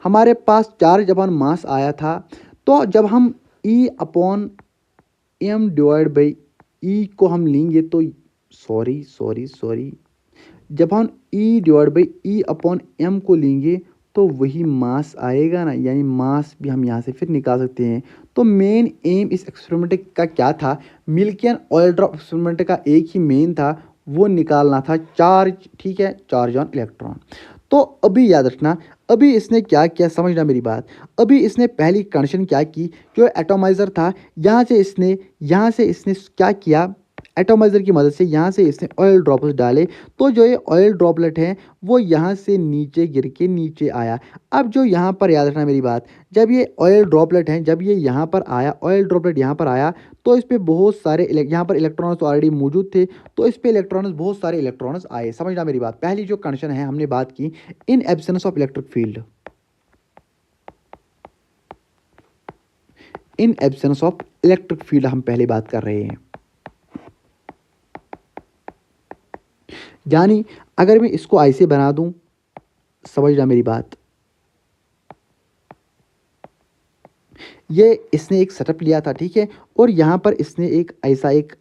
हमारे पास चार्ज अपॉन मास आया था। तो जब हम e upon m divide by e को हम लेंगे तो, सॉरी, जब हम e divide by e upon m को लेंगे तो वही मास आएगा ना, यानी मास भी हम यहाँ से फिर निकाल सकते हैं। तो मेन एम इस एक्सपेरिमेंट का क्या था? मिल्कियन ऑयल ड्रॉप एक्सपेरिमेंट का एक ही मेन था, वो निकालना था चार्ज, ठीक है, चार्ज ऑन इलेक्ट्रॉन। तो अभी याद रखना, अभी इसने क्या किया, समझना मेरी बात। अभी इसने पहली कंडीशन क्या की, जो एटोमाइजर था, यहाँ से इसने क्या किया, एटोमाइजर की मदद से यहाँ से इसने ऑयल ड्रॉप्स डाले, तो जो ये ऑयल ड्रॉपलेट है वो यहाँ से नीचे गिर के नीचे आया। अब जो यहाँ पर याद रखना मेरी बात, जब ये ऑयल ड्रॉपलेट है, जब ये यहाँ पर आया, ऑयल ड्रॉपलेट यहाँ पर आया, तो इस पे बहुत सारे यहाँ पर इलेक्ट्रॉन्स तो ऑलरेडी मौजूद थे, तो इस पे इलेक्ट्रॉन्स, बहुत सारे इलेक्ट्रॉन्स आए। समझना मेरी बात। पहली जो कंडीशन है हमने बात की, इन absence of electric field, in absence of electric field हम पहले बात कर रहे हैं। यानी अगर मैं इसको ऐसे बना दूं, समझना मेरी बात, ये इसने एक सेटअप लिया था, ठीक है, और यहाँ पर इसने एक ऐसा एक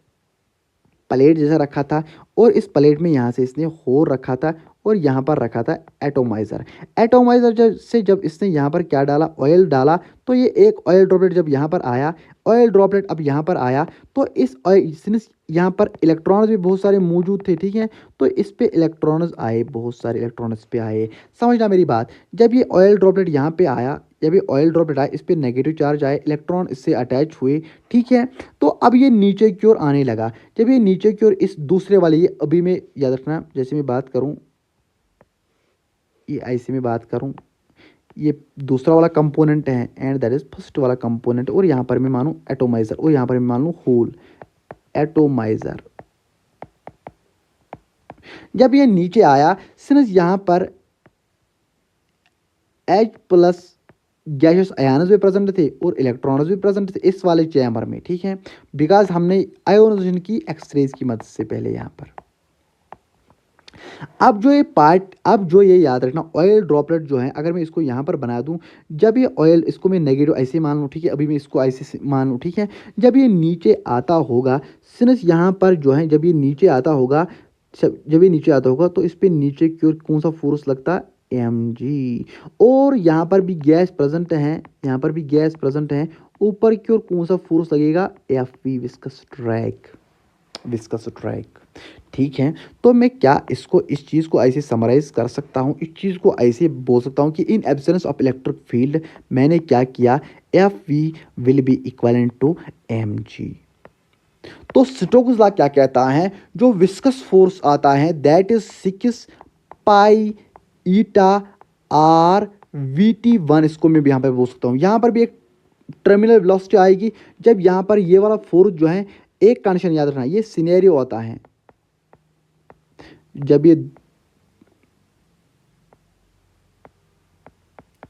प्लेट जैसा रखा था, और इस प्लेट में यहाँ से इसने होल रखा था, और यहाँ पर रखा था एटोमाइज़र। एटोमाइज़र से जब इसने यहाँ पर क्या डाला, ऑयल डाला, तो ये एक ऑयल ड्रॉपलेट जब यहाँ पर आया, ऑयल ड्रॉपलेट अब यहाँ पर आया, तो इस ऑयल सिंस यहाँ पर इलेक्ट्रॉन्स भी बहुत सारे मौजूद थे, ठीक है, तो इस पे इलेक्ट्रॉन्स आए, बहुत सारे इलेक्ट्रॉन्स पे आए। समझना मेरी बात। जब ये ऑयल ड्रॉपलेट यहाँ पे आया, जब ये ऑयल ड्रॉपलेट आया, इस पे नेगेटिव चार्ज आए, इलेक्ट्रॉन इससे अटैच हुए, ठीक है, तो अब ये नीचे की ओर आने लगा। जब ये नीचे की ओर इस दूसरे वाले, ये अभी में याद रखना, जैसे मैं बात करूँ, ये ऐसे में बात करूँ, ये दूसरा वाला कंपोनेंट है एंड दैट इज फर्स्ट वाला कंपोनेंट, और यहाँ पर मैं मानूँ एटोमाइज़र, और यहाँ पर मैं मान लूँ होल एटोमाइज़र। जब ये नीचे आया, सिंस यहाँ पर H प्लस गैसियस आयन्स भी प्रेजेंट थे और इलेक्ट्रॉन्स भी प्रेजेंट थे इस वाले चैम्बर में, ठीक है, बिकॉज हमने आयोनाइजेशन की एक्सरेज की मदद से पहले यहाँ पर। अब जो ये पार्ट, अब जो ये याद रखना, ऑयल ड्रॉपलेट जो है, अगर मैं इसको यहाँ पर बना दूँ, जब ये ऑयल, इसको मैं नेगेटिव ऐसे मान लूँ, ठीक है, अभी मैं इसको ऐसे मान लूँ, ठीक है, जब ये नीचे आता होगा, सिंस यहाँ पर जो है, जब ये नीचे आता होगा, जब ये नीचे आता होगा, तो इस पर नीचे की ओर कौन सा फोर्स लगता है, mg, और यहाँ पर भी गैस प्रेजेंट है, यहाँ पर भी गैस प्रेजेंट है, ऊपर की ओर कौन सा फोर्स लगेगा, Fv, viscous drag, viscous drag, ठीक है। तो मैं क्या इसको, इस चीज़ को ऐसे समराइज कर सकता हूँ, इस चीज़ को ऐसे बोल सकता हूँ कि in absence of electric field मैंने क्या किया, Fv will be equivalent to mg। तो स्टोक्स लॉ क्या कहता है, जो विस्कस फोर्स आता है that is 6 pi eta are VT1, इसको मैं भी यहाँ पर बोल सकता हूँ। यहाँ पर भी एक टर्मिनल वेलोसिटी आएगी, जब यहाँ पर ये वाला फोर्स जो है, एक कंडीशन याद रखना, ये सिनेरियो आता है, जब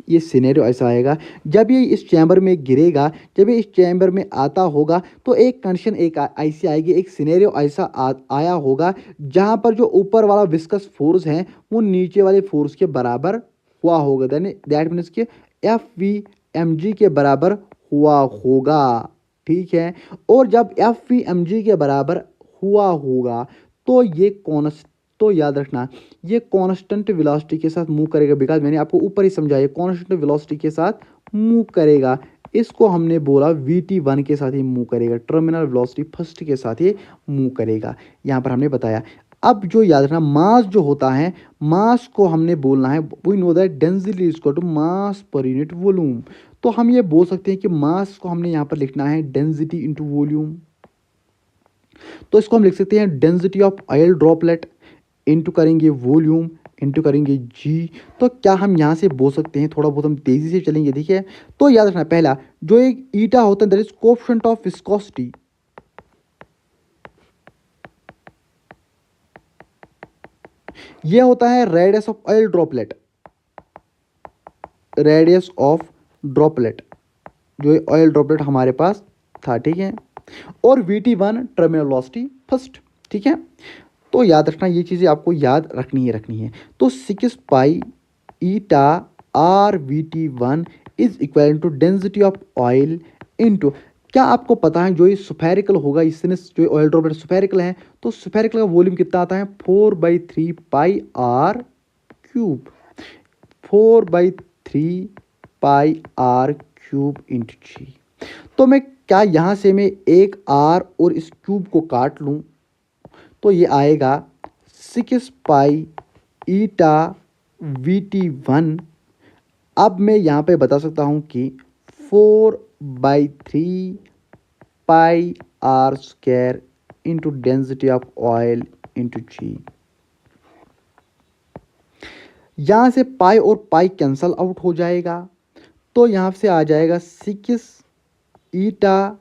ये सिनेरियो ऐसा आएगा, जब ये इस चैम्बर में गिरेगा, जब ये इस चैम्बर में आता होगा, तो एक कंडीशन एक ऐसी आएगी, एक सिनेरियो ऐसा आया होगा, जहां पर जो ऊपर वाला विस्कस फोर्स है वो नीचे वाले फोर्स के बराबर हुआ होगा, दैट मीन्स कि Fv के बराबर हुआ होगा, ठीक है। और जब Fv के बराबर हुआ होगा, तो ये कॉन्स्टेंट, तो याद रखना, ये कांस्टेंट वेलोसिटी के साथ मूव करेगा, बिकॉज मैंने आपको ऊपर ही समझाया, कांस्टेंट वेलोसिटी के साथ मूव करेगा। इसको हमने बोला VT1 के साथ ही मूव करेगा, टर्मिनल वेलोसिटी फर्स्ट के साथ ही मूव करेगा, यहाँ पर हमने बताया। अब जो याद रखना, मास जो होता है, मास को हमने बोलना है, we know that density is equal to mass per unit volume. तो हम ये बोल सकते हैं कि मास को हमने यहाँ पर लिखना है डेंसिटी इंटू वॉल्यूम। तो इसको हम लिख सकते हैं density of oil droplet into करेंगे वॉल्यूम इंटू करेंगे जी। तो क्या हम यहाँ से बोल सकते हैं, थोड़ा बहुत हम तेजी से चलेंगे, ठीक है। तो याद रखना, पहला जो एक ईटा होता है that is coefficient of viscosity, ये होता है radius of oil droplet, radius of droplet, जो ऑयल ड्रॉपलेट हमारे पास था, ठीक है। और VT1 टर्मिनल वेलोसिटी फर्स्ट, ठीक है। तो याद रखना, ये चीज़ें आपको याद रखनी है। तो 6 pi eta are VT1 is equal to density of oil into, क्या आपको पता है जो ये स्फेरिकल होगा, इसने जो ऑयल ड्रॉपलेट स्फेरिकल है, तो स्फेरिकल का वॉल्यूम कितना आता है, 4/3 pi r cube, 4/3 pi r cube into g. तो मैं क्या यहाँ से मैं एक आर और इस क्यूब को काट लूँ, तो ये आएगा 6 पाई ईटा VT1। अब मैं यहाँ पे बता सकता हूँ कि 4/3 pi r square into density of oil into g. यहाँ से पाई और पाई कैंसल आउट हो जाएगा, तो यहाँ से आ जाएगा 6 eta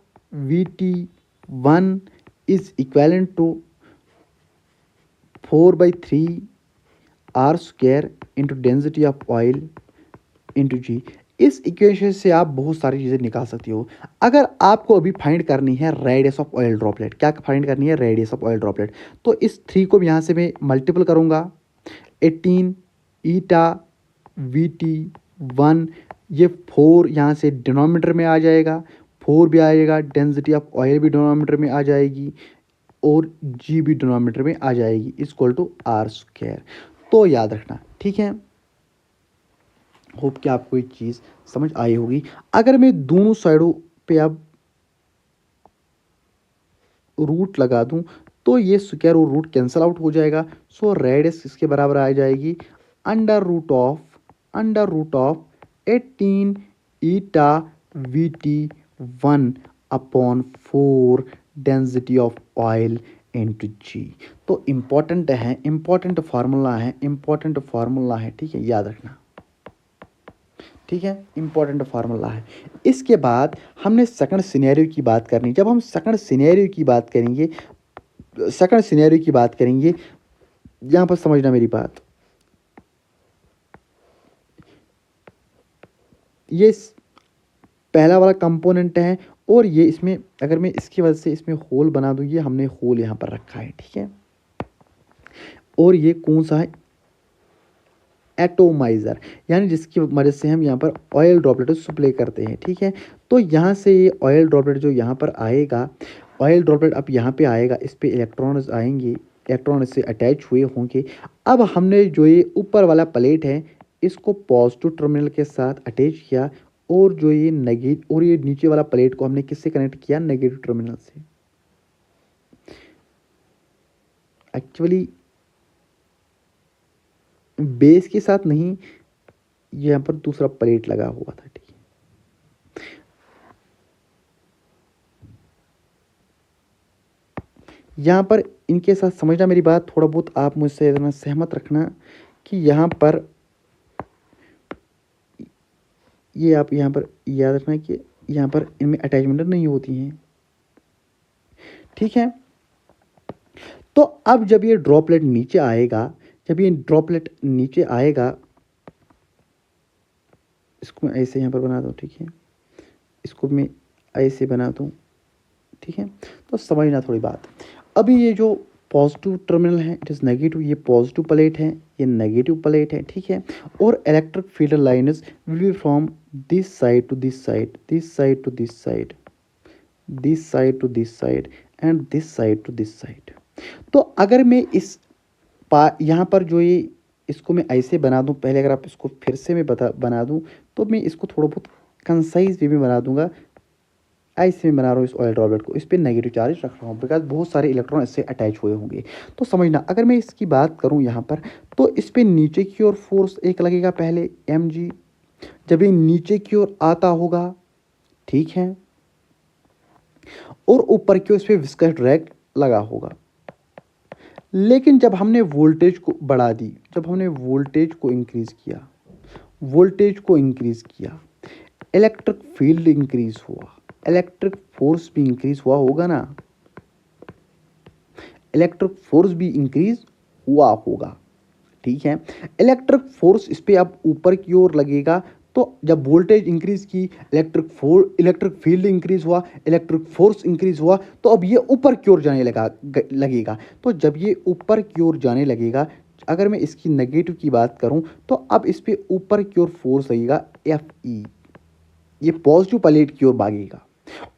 VT1 is equivalent to 4/3 r square into density of oil into g. इस इक्वेशन से आप बहुत सारी चीज़ें निकाल सकती हो। अगर आपको अभी फाइंड करनी है रेडियस ऑफ ऑयल ड्रॉपलेट, क्या फाइंड करनी है? Radius of oil droplet. तो इस 3 को यहाँ से मैं मल्टीपल करूँगा, 18 ईटा VT1, ये 4 यहाँ से डिनोमिनेटर में आ जाएगा, 4 भी आएगा, डेंसिटी ऑफ ऑयल भी डिनोमिनेटर में आ जाएगी और जी भी डिनोमिनेटर में आ जाएगी, इक्वल टू आर स्क्वायर। तो याद रखना, ठीक है। होप कि आपको एक चीज़ समझ आई होगी। अगर मैं दोनों साइडों पे अब रूट लगा दूं तो ये स्क्वायर और रूट कैंसल आउट हो जाएगा। सो रेडियस इसके बराबर आ जाएगी under root of 18 eta VT1 upon 4 density of oil into g. तो इम्पॉर्टेंट फार्मूला है, ठीक है, याद रखना, ठीक है, इंपॉर्टेंट फार्मूला है। इसके बाद हमने सेकंड सिनेरियो की बात करनी। जब हम सेकंड सिनेरियो की बात करेंगे, यहाँ पर समझना मेरी बात, ये पहला वाला कंपोनेंट है और ये इसमें अगर मैं इसकी वजह से इसमें होल बना दूँ, ये हमने होल यहाँ पर रखा है, ठीक है। और ये कौन सा है? एटोमाइज़र, यानी जिसकी मदद से हम यहाँ पर ऑयल ड्रॉपलेट सप्लाई करते हैं, ठीक है। तो यहाँ से ये ऑयल ड्रॉपलेट जो यहाँ पर आएगा, ऑयल ड्रॉपलेट अब यहाँ पे आएगा, इस पे इलेक्ट्रॉन्स आएंगे, इलेक्ट्रॉन इससे अटैच हुए होंगे। अब हमने जो ये ऊपर वाला प्लेट है इसको पॉजिटिव टर्मिनल के साथ अटैच किया और जो ये नेगेटिव और ये नीचे वाला प्लेट को हमने किससे कनेक्ट किया? नेगेटिव टर्मिनल से। एक्चुअली बेस के साथ नहीं, यहाँ पर दूसरा प्लेट लगा हुआ था, ठीक है। यहाँ पर इनके साथ समझना मेरी बात, थोड़ा बहुत आप मुझसे इतना सहमत रखना कि यहाँ पर ये आप यहाँ पर याद रखना कि यहाँ पर इनमें अटैचमेंट नहीं होती हैं, ठीक है। तो अब जब ये ड्रॉपलेट नीचे आएगा, इसको मैं ऐसे यहाँ पर बना दूँ, ठीक है, इसको मैं ऐसे बना दूँ, ठीक है। तो समझना थोड़ी बात। अभी ये जो पॉजिटिव टर्मिनल है इट इज़ नेगेटिव, ये पॉजिटिव प्लेट है, ये नेगेटिव प्लेट है, ठीक है। और electric field lines will be from this side to this side, this side to this side, this side to this side and this side to this side. तो अगर मैं यहाँ पर जो ये इसको मैं ऐसे बना दूं, पहले अगर आप इसको फिर से मैं बना दूं तो मैं इसको थोड़ा बहुत कंसाइज वे में बना दूंगा। ऐसे में बना रहा हूँ इस ऑयल ड्रॉपलेट को, इस पर नेगेटिव चार्ज रख रहा हूँ बिकॉज बहुत सारे इलेक्ट्रॉन इससे अटैच हुए होंगे। तो समझना, अगर मैं इसकी बात करूँ यहाँ पर, तो इस पर नीचे की ओर फोर्स एक लगेगा पहले mg, जब ये नीचे की ओर आता होगा, ठीक है, और ऊपर की ओर इस पर विस्कस ड्रैग लगा होगा। लेकिन जब हमने वोल्टेज को बढ़ा दी, जब हमने वोल्टेज को इंक्रीज किया, इलेक्ट्रिक फील्ड इंक्रीज हुआ, इलेक्ट्रिक फोर्स भी इंक्रीज हुआ होगा ना, इलेक्ट्रिक फोर्स भी इंक्रीज हुआ होगा, ठीक है। इलेक्ट्रिक फोर्स इस पे अब ऊपर की ओर लगेगा, तो जब वोल्टेज इंक्रीज की, इलेक्ट्रिक फील्ड इंक्रीज हुआ, इलेक्ट्रिक फोर्स इंक्रीज हुआ, तो अब ये ऊपर की ओर जाने लगेगा। तो जब ये ऊपर की ओर जाने लगेगा, अगर मैं इसकी नेगेटिव की बात करूं, तो अब इस पे ऊपर की ओर फोर्स लगेगा Fe, ये पॉजिटिव प्लेट की ओर भागेगा,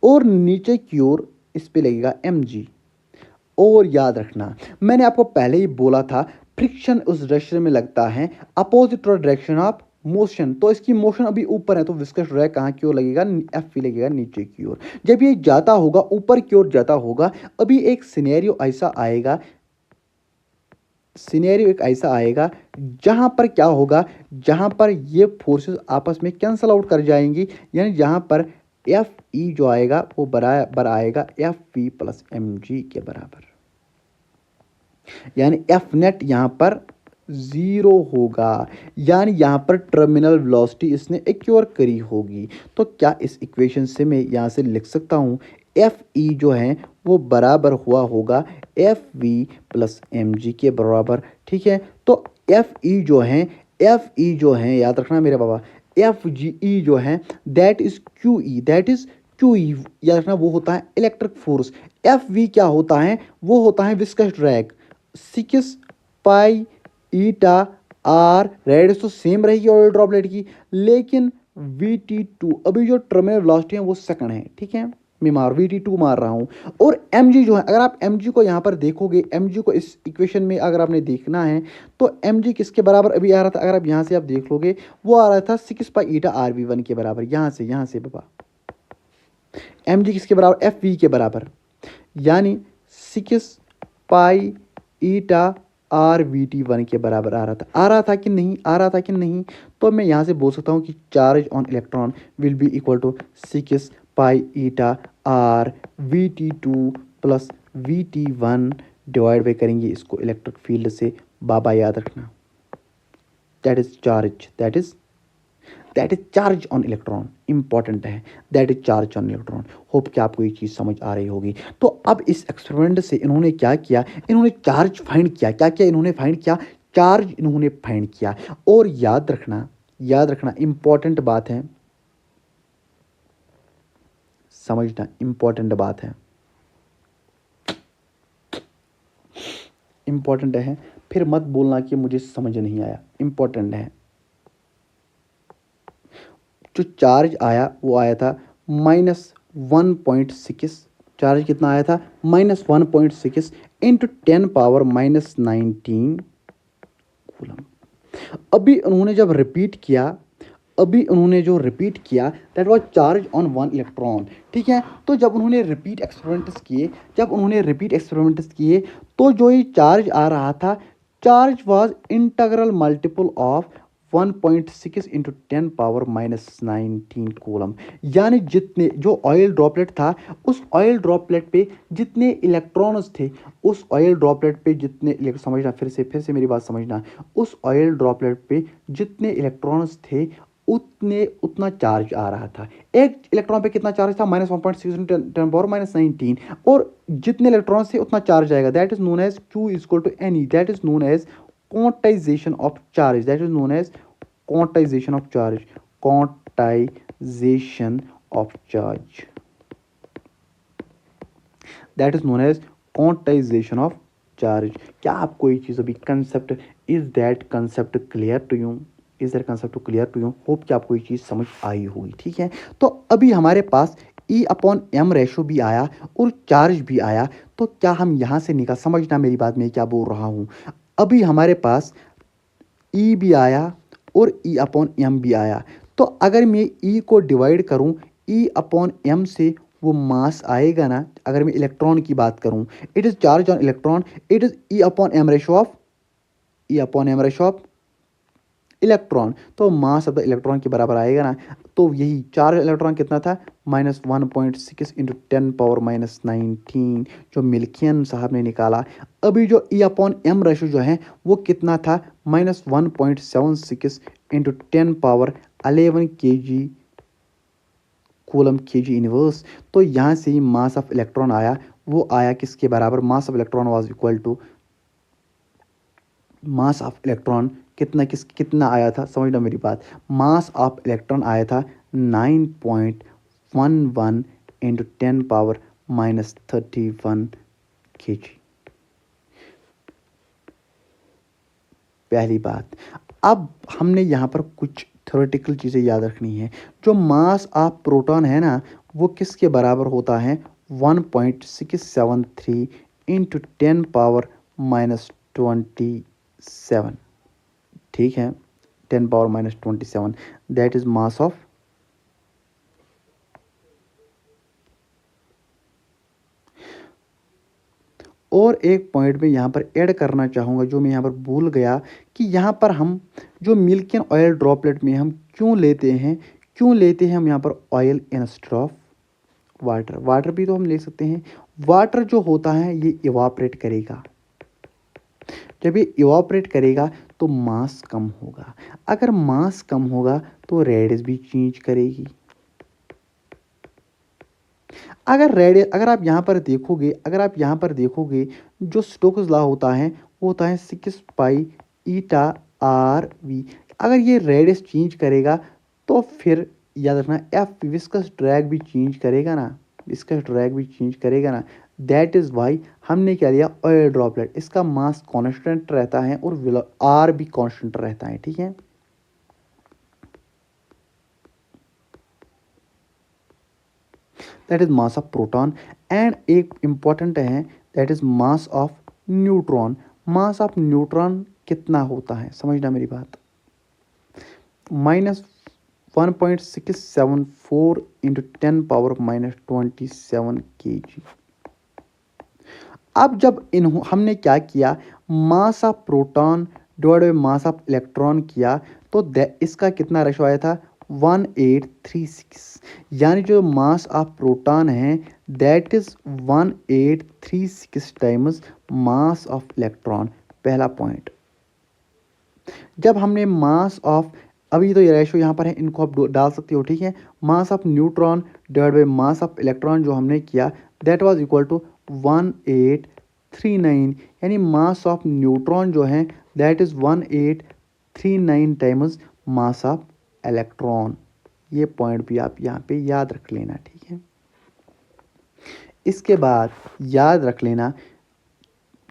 और नीचे की ओर इस पे लगेगा mg। और याद रखना, मैंने आपको पहले ही बोला था, फ्रिक्शन उस डायरेक्शन में लगता है अपोजिट डायरेक्शन ऑफ मोशन। तो इसकी मोशन अभी ऊपर है, तो विस्कस ड्रैग कहाँ की ओर लगेगा? F लगेगा नीचे की ओर। जब ये जाता होगा, ऊपर की ओर जाता होगा, अभी एक सिनेरियो ऐसा आएगा जहां पर क्या होगा, जहां पर ये फोर्सेस आपस में कैंसल आउट कर जाएंगी, यानी जहां पर एफ ई जो आएगा वो बराबर आएगा F V plus M G के बराबर, यानी एफ नेट यहाँ पर 0 होगा, यानी यहाँ पर टर्मिनल वेलोसिटी इसने एक्योर करी होगी। तो क्या इस इक्वेशन से मैं यहाँ से लिख सकता हूँ एफ ई जो है वो बराबर हुआ होगा F V plus M G के बराबर। ठीक है, तो एफ ई जो है याद रखना मेरे बाबा, एफ जी ई जो है दैट इज क्यू ई, याद रखना वो होता है इलेक्ट्रिक फोर्स। एफ वी क्या होता है, वो होता है viscous drag. 6 pi eta R, radius तो सेम रहेगी ऑयल ड्रॉपलेट की, लेकिन VT2 अभी जो टर्मिनल वेलोसिटी है वो सेकंड है। ठीक है, मैं VT2 मार रहा हूं। और mg जो है, अगर आप mg को यहां पर देखोगे, mg को इस इक्वेशन में अगर आपने देखना है तो mg किसके बराबर अभी आ रहा था, अगर आप यहां से आप देख लोगे वो आ रहा था 6 पाई ईटा RV1 के बराबर। यहां से बाबा mg किसके बराबर, FV के बराबर, यानी 6 पाई ईटा RVT1 के बराबर आ रहा था कि नहीं। तो मैं यहाँ से बोल सकता हूँ कि charge on electron will be equal to 6 pi eta RVT2 plus VT1 divide by करेंगे इसको इलेक्ट्रिक फील्ड से। बाबा याद रखना, that is charge on electron, important है, that is charge on electron. Hope कि आपको ये चीज़ समझ आ रही होगी। तो अब इस एक्सपेरिमेंट से इन्होंने क्या किया, इन्होंने चार्ज फाइंड किया। क्या इन्होंने फाइंड किया, चार्ज इन्होंने फाइंड किया। और याद रखना इंपॉर्टेंट बात है, समझना इंपॉर्टेंट बात है, इंपॉर्टेंट है, फिर मत बोलना कि मुझे समझ नहीं आया, इंपॉर्टेंट है। जो चार्ज आया वो आया था -1.6, चार्ज कितना आया था -1.6 इंटू 10 पावर -19 कूलम। अभी उन्होंने जो रिपीट किया that was charge on 1 electron. ठीक है, तो जब उन्होंने रिपीट एक्सपेरिमेंट्स किए तो जो ये चार्ज आ रहा था, charge was integral multiple of 1.6 into 10 power -19 coulomb. यानी जितने जो ऑयल ड्रॉपलेट था, उस ऑयल ड्रॉपलेट पे जितने इलेक्ट्रॉन्स थे, उस ऑयल ड्रॉपलेट पे जितने, समझना फिर से मेरी बात समझना, उस ऑयल ड्रॉपलेट पे जितने इलेक्ट्रॉन्स थे उतना चार्ज आ रहा था। एक इलेक्ट्रॉन पे कितना चार्ज था, -1.6 इंटू 10 पावर -19, और जितने इलेक्ट्रॉन्स थे उतना चार्ज आएगा। That is known as Q equal to NE, that is known as quantization of charge, that is known as quantization of charge, that is known as quantization of charge। क्या आपको ये चीज़ अभी concept, is that concept clear to you, hope कि आपको ये चीज़ समझ आई होगी। ठीक है, तो अभी हमारे पास E/m रेशो भी आया और चार्ज भी आया। तो क्या हम यहाँ से निकाल, समझना मेरी बात, मैं क्या बोल रहा हूँ। अभी हमारे पास E भी आया और E/m भी आया। तो अगर मैं E को डिवाइड करूं E/m से, वो मास आएगा ना। अगर मैं इलेक्ट्रॉन की बात करूं, it is charge on electron, it is E/m ratio of electron. तो मास ऑफ द इलेक्ट्रॉन के बराबर आएगा ना। तो यही चार्ज इलेक्ट्रॉन कितना था, -1.6 इंटू 10 पावर -19, जो मिल्कियन साहब ने निकाला। अभी जो E/m रेशो जो है वो कितना था, -1.76 into 10 power 11 kg coulomb kg inverse. तो यहाँ से ही मास ऑफ इलेक्ट्रॉन आया, वो आया किसके बराबर, mass of electron was equal to mass of electron कितना आया था, समझना मेरी बात। मास ऑफ इलेक्ट्रॉन आया था 9.11 इंटू 10 पावर -31 kg। पहली बात। अब हमने यहाँ पर कुछ थ्योरेटिकल चीज़ें याद रखनी है। जो मास ऑफ प्रोटॉन है ना, वो किसके बराबर होता है, 1.673 इंटू 10 पावर -27। ठीक है, 10 power -27, that is mass of और एक पॉइंट में यहाँ पर ऐड करना चाहूँगा, जो मैं यहाँ पर भूल गया, कि यहाँ पर हम जो मिल्क एंड ऑयल ड्रॉपलेट में हम क्यों लेते हैं, क्यों लेते हैं हम यहाँ पर oil instead of water? Water भी तो हम ले सकते हैं। वाटर जो होता है ये इवापरेट करेगा, जब ये इवापरेट करेगा तो मास कम होगा। अगर मास कम होगा तो रेडियस भी चेंज करेगी। अगर आप यहाँ पर देखोगे, जो स्टोक्स लॉ होता है वो होता है 6 पाई ईटा आर वी। अगर ये रेडियस चेंज करेगा तो फिर याद रखना एफ विस्कस ड्रैग भी चेंज करेगा ना, दैट इज़ वाई हमने क्या लिया, ऑयल ड्रॉपलेट। इसका मास कांस्टेंट रहता है और आर भी कांस्टेंट रहता है, ठीक है। That is mass of proton. And एक इंपॉर्टेंट है, that is mass of neutron. Mass of neutron कितना होता है, समझना मेरी बात, -1.674 इंटू 10⁻⁻27 kg। अब जब हमने क्या किया, mass of proton divide by mass of electron किया तो इसका कितना रेशो आया था, 1836। यानी जो मास ऑफ प्रोटॉन है that is 1836 times mass of electron. पहला पॉइंट। जब हमने मास ऑफ, अभी तो ये रेशो यहाँ पर है, इनको आप डाल सकते हो, ठीक है। मास of neutron divide by mass of electron जो हमने किया दैट वाज इक्वल टू 1839। यानी मास ऑफ न्यूट्रॉन जो है that is 1839 times mass of electron. ये पॉइंट भी आप यहाँ पे याद रख लेना, ठीक है। इसके बाद याद रख लेना,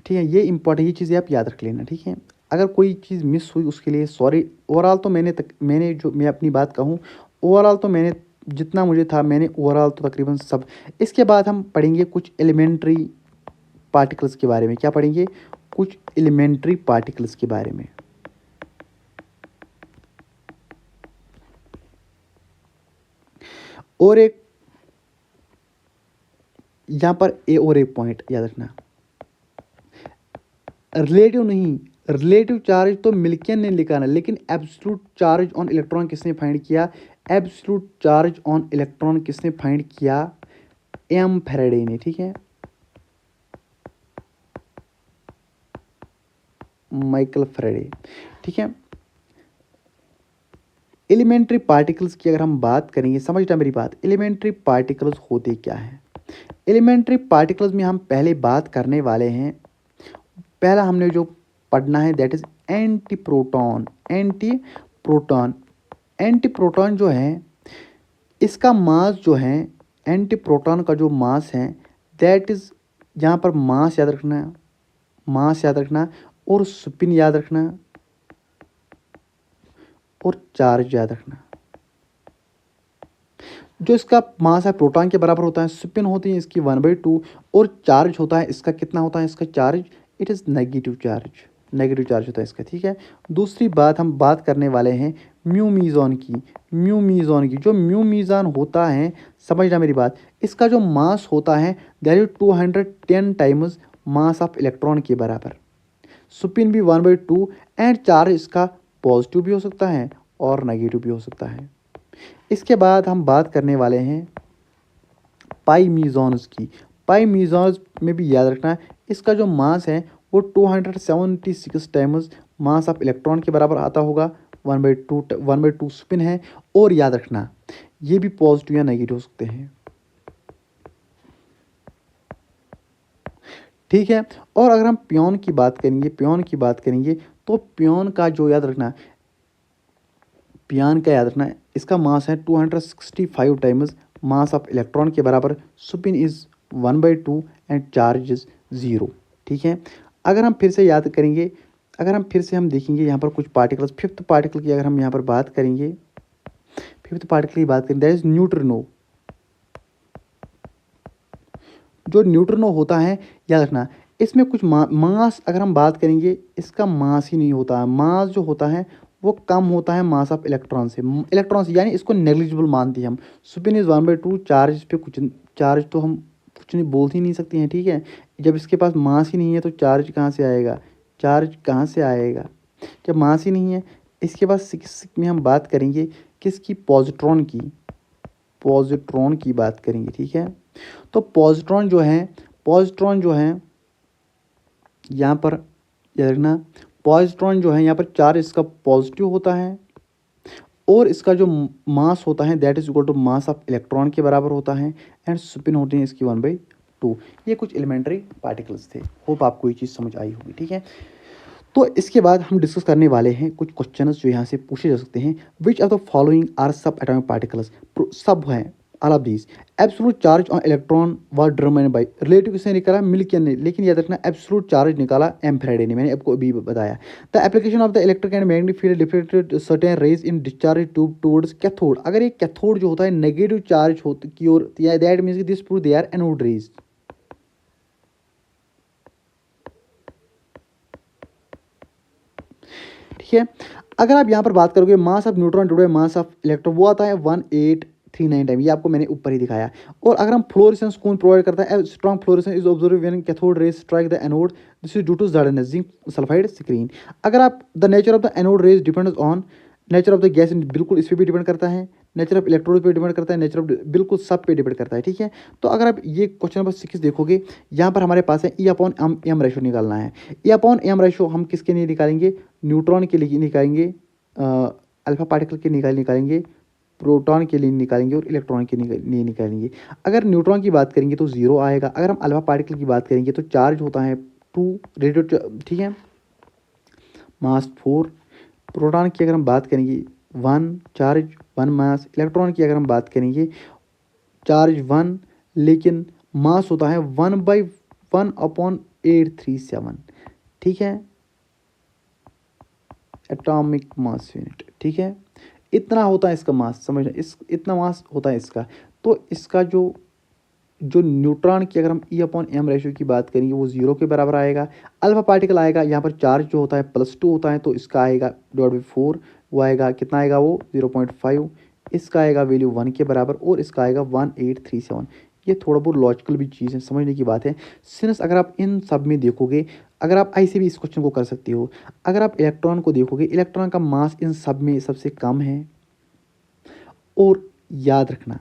ठीक है, ये इंपॉर्टेंट, ये चीज़ें आप याद रख लेना, ठीक है। अगर कोई चीज़ मिस हुई उसके लिए सॉरी। ओवरऑल तो मैं अपनी बात कहूँ, ओवरऑल तो मैंने जितना मुझे था मैंने ओवरऑल तो तकरीबन सब। इसके बाद हम पढ़ेंगे कुछ एलिमेंट्री पार्टिकल्स के बारे में। क्या पढ़ेंगे, कुछ एलिमेंट्री पार्टिकल्स के बारे में। और एक यहाँ पर और एक पॉइंट याद रखना, रिलेटिव नहीं, रिलेटिव चार्ज तो मिल्कियन ने लिखा ना, लेकिन एब्सोल्यूट चार्ज ऑन इलेक्ट्रॉन किसने फाइंड किया, एब्सोल्यूट चार्ज ऑन इलेक्ट्रॉन किसने फाइंड किया, एम फैराडे ने, ठीक है, माइकल फैराडे, ठीक है। एलिमेंट्री पार्टिकल्स की अगर हम बात करेंगे, समझना मेरी बात, एलिमेंट्री पार्टिकल्स होते क्या हैं। एलिमेंट्री पार्टिकल्स में हम पहले बात करने वाले हैं, पहला हमने जो पढ़ना है that is anti proton. Anti proton जो है इसका मास जो है, एंटी प्रोटॉन का जो मास है दैट इज, यहाँ पर मास याद रखना और स्पिन याद रखना और चार्ज याद रखना। जो इसका मास है प्रोटॉन के बराबर होता है, स्पिन होती है इसकी 1/2 और चार्ज होता है इसका, कितना होता है इसका charge, it is negative charge होता है इसका, ठीक है। दूसरी बात हम बात करने वाले हैं म्यू मीज़ॉन की। जो म्यू मीज़ॉन होता है, समझना मेरी बात, इसका जो मास होता है that is 210 times mass of electron के बराबर। स्पिन भी 1/2 एंड चार्ज इसका पॉजिटिव भी हो सकता है और नेगेटिव भी हो सकता है। इसके बाद हम बात करने वाले हैं पाई मीज़ॉन्स की। पाई मीज़ॉन्स में भी याद रखना इसका जो मास है वो 276 टाइम्स मास ऑफ इलेक्ट्रॉन के बराबर आता होगा। 1/2 स्पिन है और याद रखना ये भी पॉजिटिव या नेगेटिव हो सकते हैं, ठीक है। और अगर हम पियोन की बात करेंगे तो पियोन का जो याद रखना, इसका मास है 265 टाइम्स मास ऑफ इलेक्ट्रॉन के बराबर। Spin is 1/2 and charge is 0, ठीक है। अगर हम फिर से हम देखेंगे यहाँ पर कुछ पार्टिकल्स, फिफ्थ पार्टिकल की अगर हम यहाँ पर बात करेंगे, दैट इज न्यूट्रिनो। जो न्यूट्रिनो होता है याद रखना इसमें कुछ मास अगर हम बात करेंगे, इसका मास ही नहीं होता है, मास जो होता है वो कम होता है मास ऑफ इलेक्ट्रॉन से, यानी इसको नेग्लिजिबल मानते हैं हम। स्पिन इज 1/2, चार्ज तो हम कुछ नहीं बोल ही नहीं सकते हैं, ठीक है। जब इसके पास मास ही नहीं है तो चार्ज कहाँ से आएगा, जब मास ही नहीं है इसके बाद 6 में हम बात करेंगे किसकी, पॉजिट्रॉन की, पॉजिट्रॉन की बात करेंगे, ठीक है। तो पॉजिट्रॉन जो है, पॉजिट्रॉन जो है यहाँ पर याद रखना, पॉजिट्रॉन जो है यहाँ पर चार्ज इसका पॉजिटिव होता है और इसका जो मास होता है that is equal to mass of electron के बराबर होता है एंड स्पिन होती है इसकी 1/2। ये कुछ एलिमेंट्री पार्टिकल्स थे। होप आपको ये चीज़ समझ आई होगी, ठीक है। तो इसके बाद हम डिस्कस करने वाले हैं कुछ क्वेश्चंस जो यहाँ से पूछे जा सकते हैं। Which of the following are subatomic particles, सब हैं all of these. Absolute charge on electron was determined by, relative किसने निकाला, मिल्कियन ने, लेकिन याद रखना एब्सोल्यूट चार्ज निकाला एम फैराडे ने, मैंने आपको अभी बताया। The application of the electric and magnetic field deflected certain rays in discharge tube towards cathode. अगर ये कैथोड जो होता है नेगेटिव चार्ज की ओर, that means this prove they are anode rays. ठीक है। अगर आप यहाँ पर बात करोगे mass of neutron divide by mass of electron, वो आता है 1839 टाइम, ये आपको मैंने ऊपर ही दिखाया। और अगर हम फ्लोरेसेंस कौन प्रोवाइड करता है, strong fluorescence is observe when cathode rays strike the anode, this is due to Z zinc sulphide screen. अगर आप the nature of the anode rays depends on nature of the gas, बिल्कुल इस पर भी डिपेंड करता है, नेचर ऑफ इलेक्ट्रोड पे डिपेंड करता है, नेचर ऑफ बिल्कुल सब पे डिपेंड करता है, ठीक है। तो अगर आप ये क्वेश्चन नंबर 6 देखोगे, यहाँ पर हमारे पास है ई अपॉन एम रेशो निकालना है। ई अपॉन एम रेशो हम किसके लिए निकालेंगे, न्यूट्रॉन के लिए निकालेंगे, अल्फा पार्टिकल के निकालेंगे, प्रोटॉन के लिए निकालेंगे और इलेक्ट्रॉन के लिए निकालेंगे। अगर न्यूट्रॉन की बात करेंगे तो 0 आएगा, अगर हम अल्फा पार्टिकल की बात करेंगे तो चार्ज होता है 2 रेडियो, ठीक है, मास 4। प्रोटॉन की अगर हम बात करेंगे 1 चार्ज 1 मास। इलेक्ट्रॉन की अगर हम बात करेंगे चार्ज 1 लेकिन मास होता है 1/1/837, ठीक है, एटॉमिक मास यूनिट, ठीक है। इतना होता है इसका मास, समझना, इस इतना मास होता है इसका। तो इसका जो जो न्यूट्रॉन की अगर हम ई अपॉन एम रेशियो की बात करेंगे वो 0 के बराबर आएगा। अल्फा पार्टिकल आएगा, यहाँ पर चार्ज जो होता है +2 होता है तो इसका आएगा /4, वो आएगा कितना आएगा, वो 0.5। इसका आएगा वैल्यू 1 के बराबर और इसका आएगा 1837। ये थोड़ा बहुत लॉजिकल भी चीज़ है, समझने की बात है। सिंस अगर आप इन सब में देखोगे, अगर आप ऐसे भी इस क्वेश्चन को कर सकते हो, अगर आप इलेक्ट्रॉन को देखोगे, इलेक्ट्रॉन का मास इन सब में सबसे कम है। और याद रखना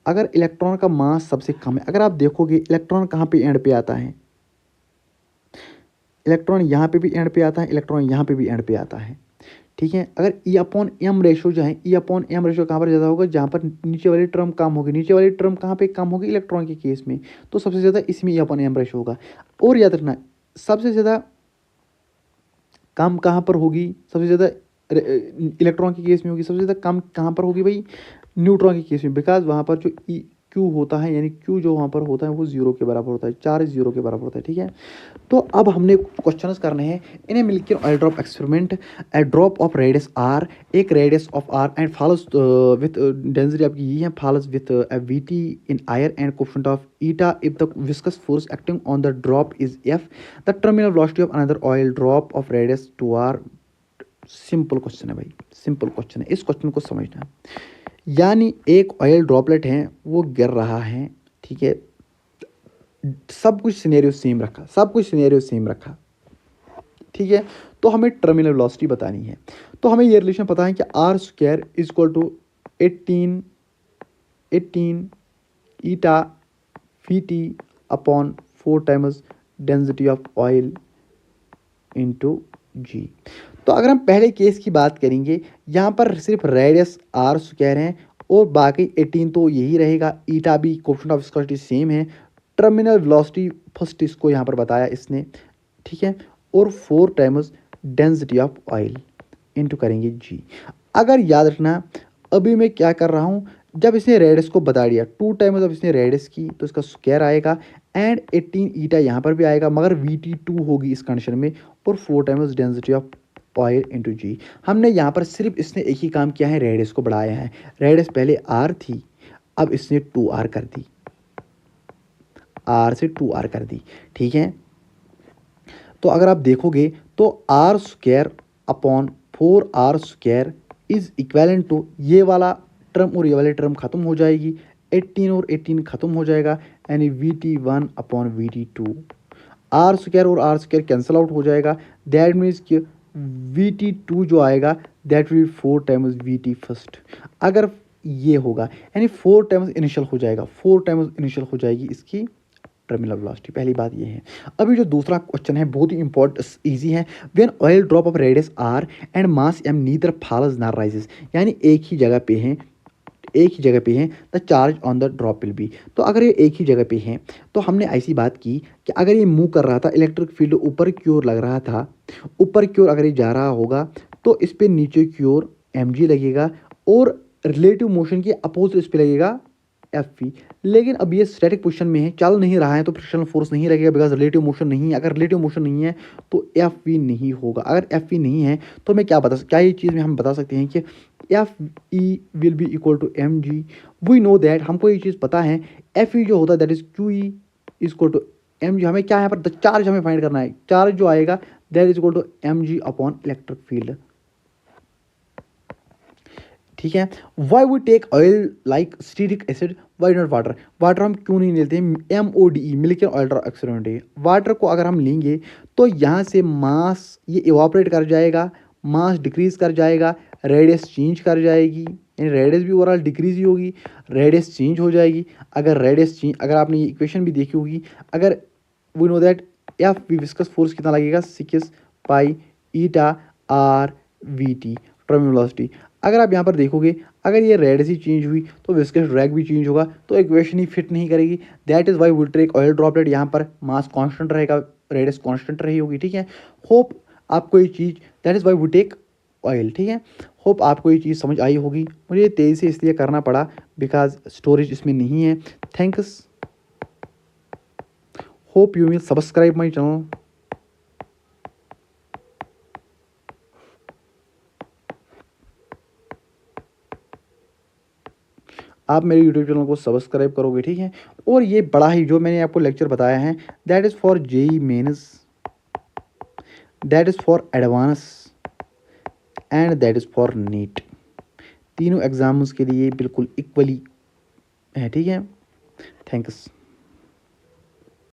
अगर इलेक्ट्रॉन का मास सबसे कम है, अगर आप देखोगे इलेक्ट्रॉन कहाँ पे एंड पे आता है, इलेक्ट्रॉन यहाँ पे भी एंड पे आता है, इलेक्ट्रॉन यहाँ पे भी एंड पे आता है, ठीक है। अगर ई अपॉन एम रेशो जो है, ई अपॉन एम रेशो कहाँ पर ज़्यादा होगा, जहाँ पर नीचे वाली टर्म कम होगी। नीचे वाली टर्म कहाँ पे कम होगी, इलेक्ट्रॉन के केस में, तो सबसे ज़्यादा इसमें ई अपॉन एम रेशो होगा। और याद रखना सबसे ज़्यादा कम कहाँ पर होगी, सबसे ज़्यादा इलेक्ट्रॉन के केस में होगी, सबसे ज़्यादा कम कहाँ पर होगी भाई, न्यूट्रॉन के केस में, बिकॉज वहाँ पर जो क्यू होता है, यानी क्यू जो वहाँ पर होता है वो 0 के बराबर होता है, चार्ज 0 के बराबर होता है, ठीक है। तो अब हमने क्वेश्चंस करने हैं। इन्हें मिलकर oil drop experiment, a drop of radius r, एक radius of r and follows with density आपकी ये है, follows with v t in air and coefficient of eta if the viscous force acting on the drop is f, the terminal velocity of another oil drop of radius 2r। Simple question है भाई, सिंपल क्वेश्चन है, इस क्वेश्चन को समझना। यानी एक ऑयल ड्रॉपलेट है वो गिर रहा है, ठीक है, सब कुछ सिनेरियो सेम रखा, सब कुछ सिनेरियो सेम रखा, ठीक है। तो हमें टर्मिनल वेलोसिटी बतानी है। तो हमें ये रिलेशन पता है कि r square is equal to 18 eta v t upon 4 times density of oil into g. तो अगर हम पहले केस की बात करेंगे, यहाँ पर सिर्फ रेडियस r स्क्वायर है और बाकी 18 तो यही रहेगा, ईटा भी कोफिशिएंट ऑफ विस्कोसिटी सेम है। टर्मिनल वेलोसिटी फर्स्ट इसको यहाँ पर बताया इसने, ठीक है, और 4 times density of oil into करेंगे जी। अगर याद रखना अभी मैं क्या कर रहा हूँ, जब इसने रेडियस को बता दिया 2 टाइम्स जब इसने रेडियस की तो इसका स्क्वायर आएगा एंड 18 ईटा यहाँ पर भी आएगा, मगर वी टी 2 होगी इस कंडीशन में, और 4 times density of oil into g. हमने यहाँ पर सिर्फ इसने एक ही काम किया है, रेडियस को बढ़ाया है। रेडियस पहले r थी, अब इसने 2r कर दी, r से 2r कर दी, ठीक है। तो अगर आप देखोगे तो r square upon 4r square is equivalent to, ये वाला टर्म और ये वाली टर्म खत्म हो जाएगी, 18 और 18 खत्म हो जाएगा, यानी VT1 upon VT2। r square और r स्क्वायर कैंसिल आउट हो जाएगा, दैट मीन्स कि VT2 जो आएगा that will 4 times VT first. अगर ये होगा यानी 4 टाइम्स इनिशियल हो जाएगा, 4 टाइम्स इनिशियल हो जाएगी इसकी टर्मिनल वेलोसिटी। पहली बात ये है। अभी जो दूसरा क्वेश्चन है बहुत ही इंपॉर्टेंट ईजी है। When oil drop of radius R and mass M neither falls nor rises, यानी एक ही जगह पे हैं, एक ही जगह पे हैं, the charge on the drop will be. तो अगर ये एक ही जगह पे हैं तो हमने ऐसी बात की कि अगर ये मूव कर रहा था, इलेक्ट्रिक फील्ड ऊपर की ओर लग रहा था, ऊपर की ओर अगर ये जा रहा होगा तो इस पे नीचे की ओर mg लगेगा और रिलेटिव मोशन की अपोजिट इस पे लगेगा Fv। लेकिन अब ये स्टैटिक पोजीशन में है, चल नहीं रहा है, तो फ्रिक्शनल फोर्स नहीं लगेगा बिकॉज रिलेटिव मोशन नहीं है। अगर रिलेटिव मोशन नहीं है तो Fv नहीं होगा। अगर Fv नहीं है तो मैं क्या ये चीज़ में हम बता सकते हैं कि Fe will be equal to mg। We know that, हमको ये चीज़ पता है, Fe जो होता है that is QE equal to mg। हमें क्या है यहाँ पर चार्ज हमें फाइंड करना है, चार्ज जो आएगा that is equal to mg upon electric field. ठीक है। Why we take oil like stearic acid, why not water. Water हम क्यों नहीं लेते हैं, MODE Millikan oil oxidant. Water को अगर हम लेंगे तो यहाँ से मास ये इवापोरेट कर जाएगा, मास डिक्रीज कर जाएगा, रेडियस चेंज कर जाएगी, यानी रेडियस भी ओवरऑल डिक्रीज ही होगी, रेडियस चेंज हो जाएगी। अगर रेडियस चेंज, अगर आपने ये इक्वेशन भी देखी होगी, अगर we know that F V viscous force कितना लगेगा 6 pi eta R VT terminal velocity. अगर आप यहाँ पर देखोगे अगर ये रेडियस ही चेंज हुई तो विस्कस ड्रैग भी चेंज होगा, तो इक्वेशन ही फिट नहीं करेगी। That is why will take oil droplet. यहाँ पर मास कांस्टेंट रहेगा, रेडियस कांस्टेंट रही होगी। ठीक है। होप आपको ये चीज़, that is why will take oil. ठीक है। होप आपको ये चीज़ समझ आई होगी। मुझे तेज़ी से इसलिए करना पड़ा बिकॉज स्टोरेज इसमें नहीं है। Thanks. Hope you will subscribe my channel. आप मेरे यूट्यूब चैनल को सब्सक्राइब करोगे। ठीक है। और ये बड़ा ही जो मैंने आपको लेक्चर बताया है that is for JEE mains, that is for advance and that is for NEET. तीनों एग्जाम्स के लिए बिल्कुल इक्वली है। ठीक है। थैंक्स।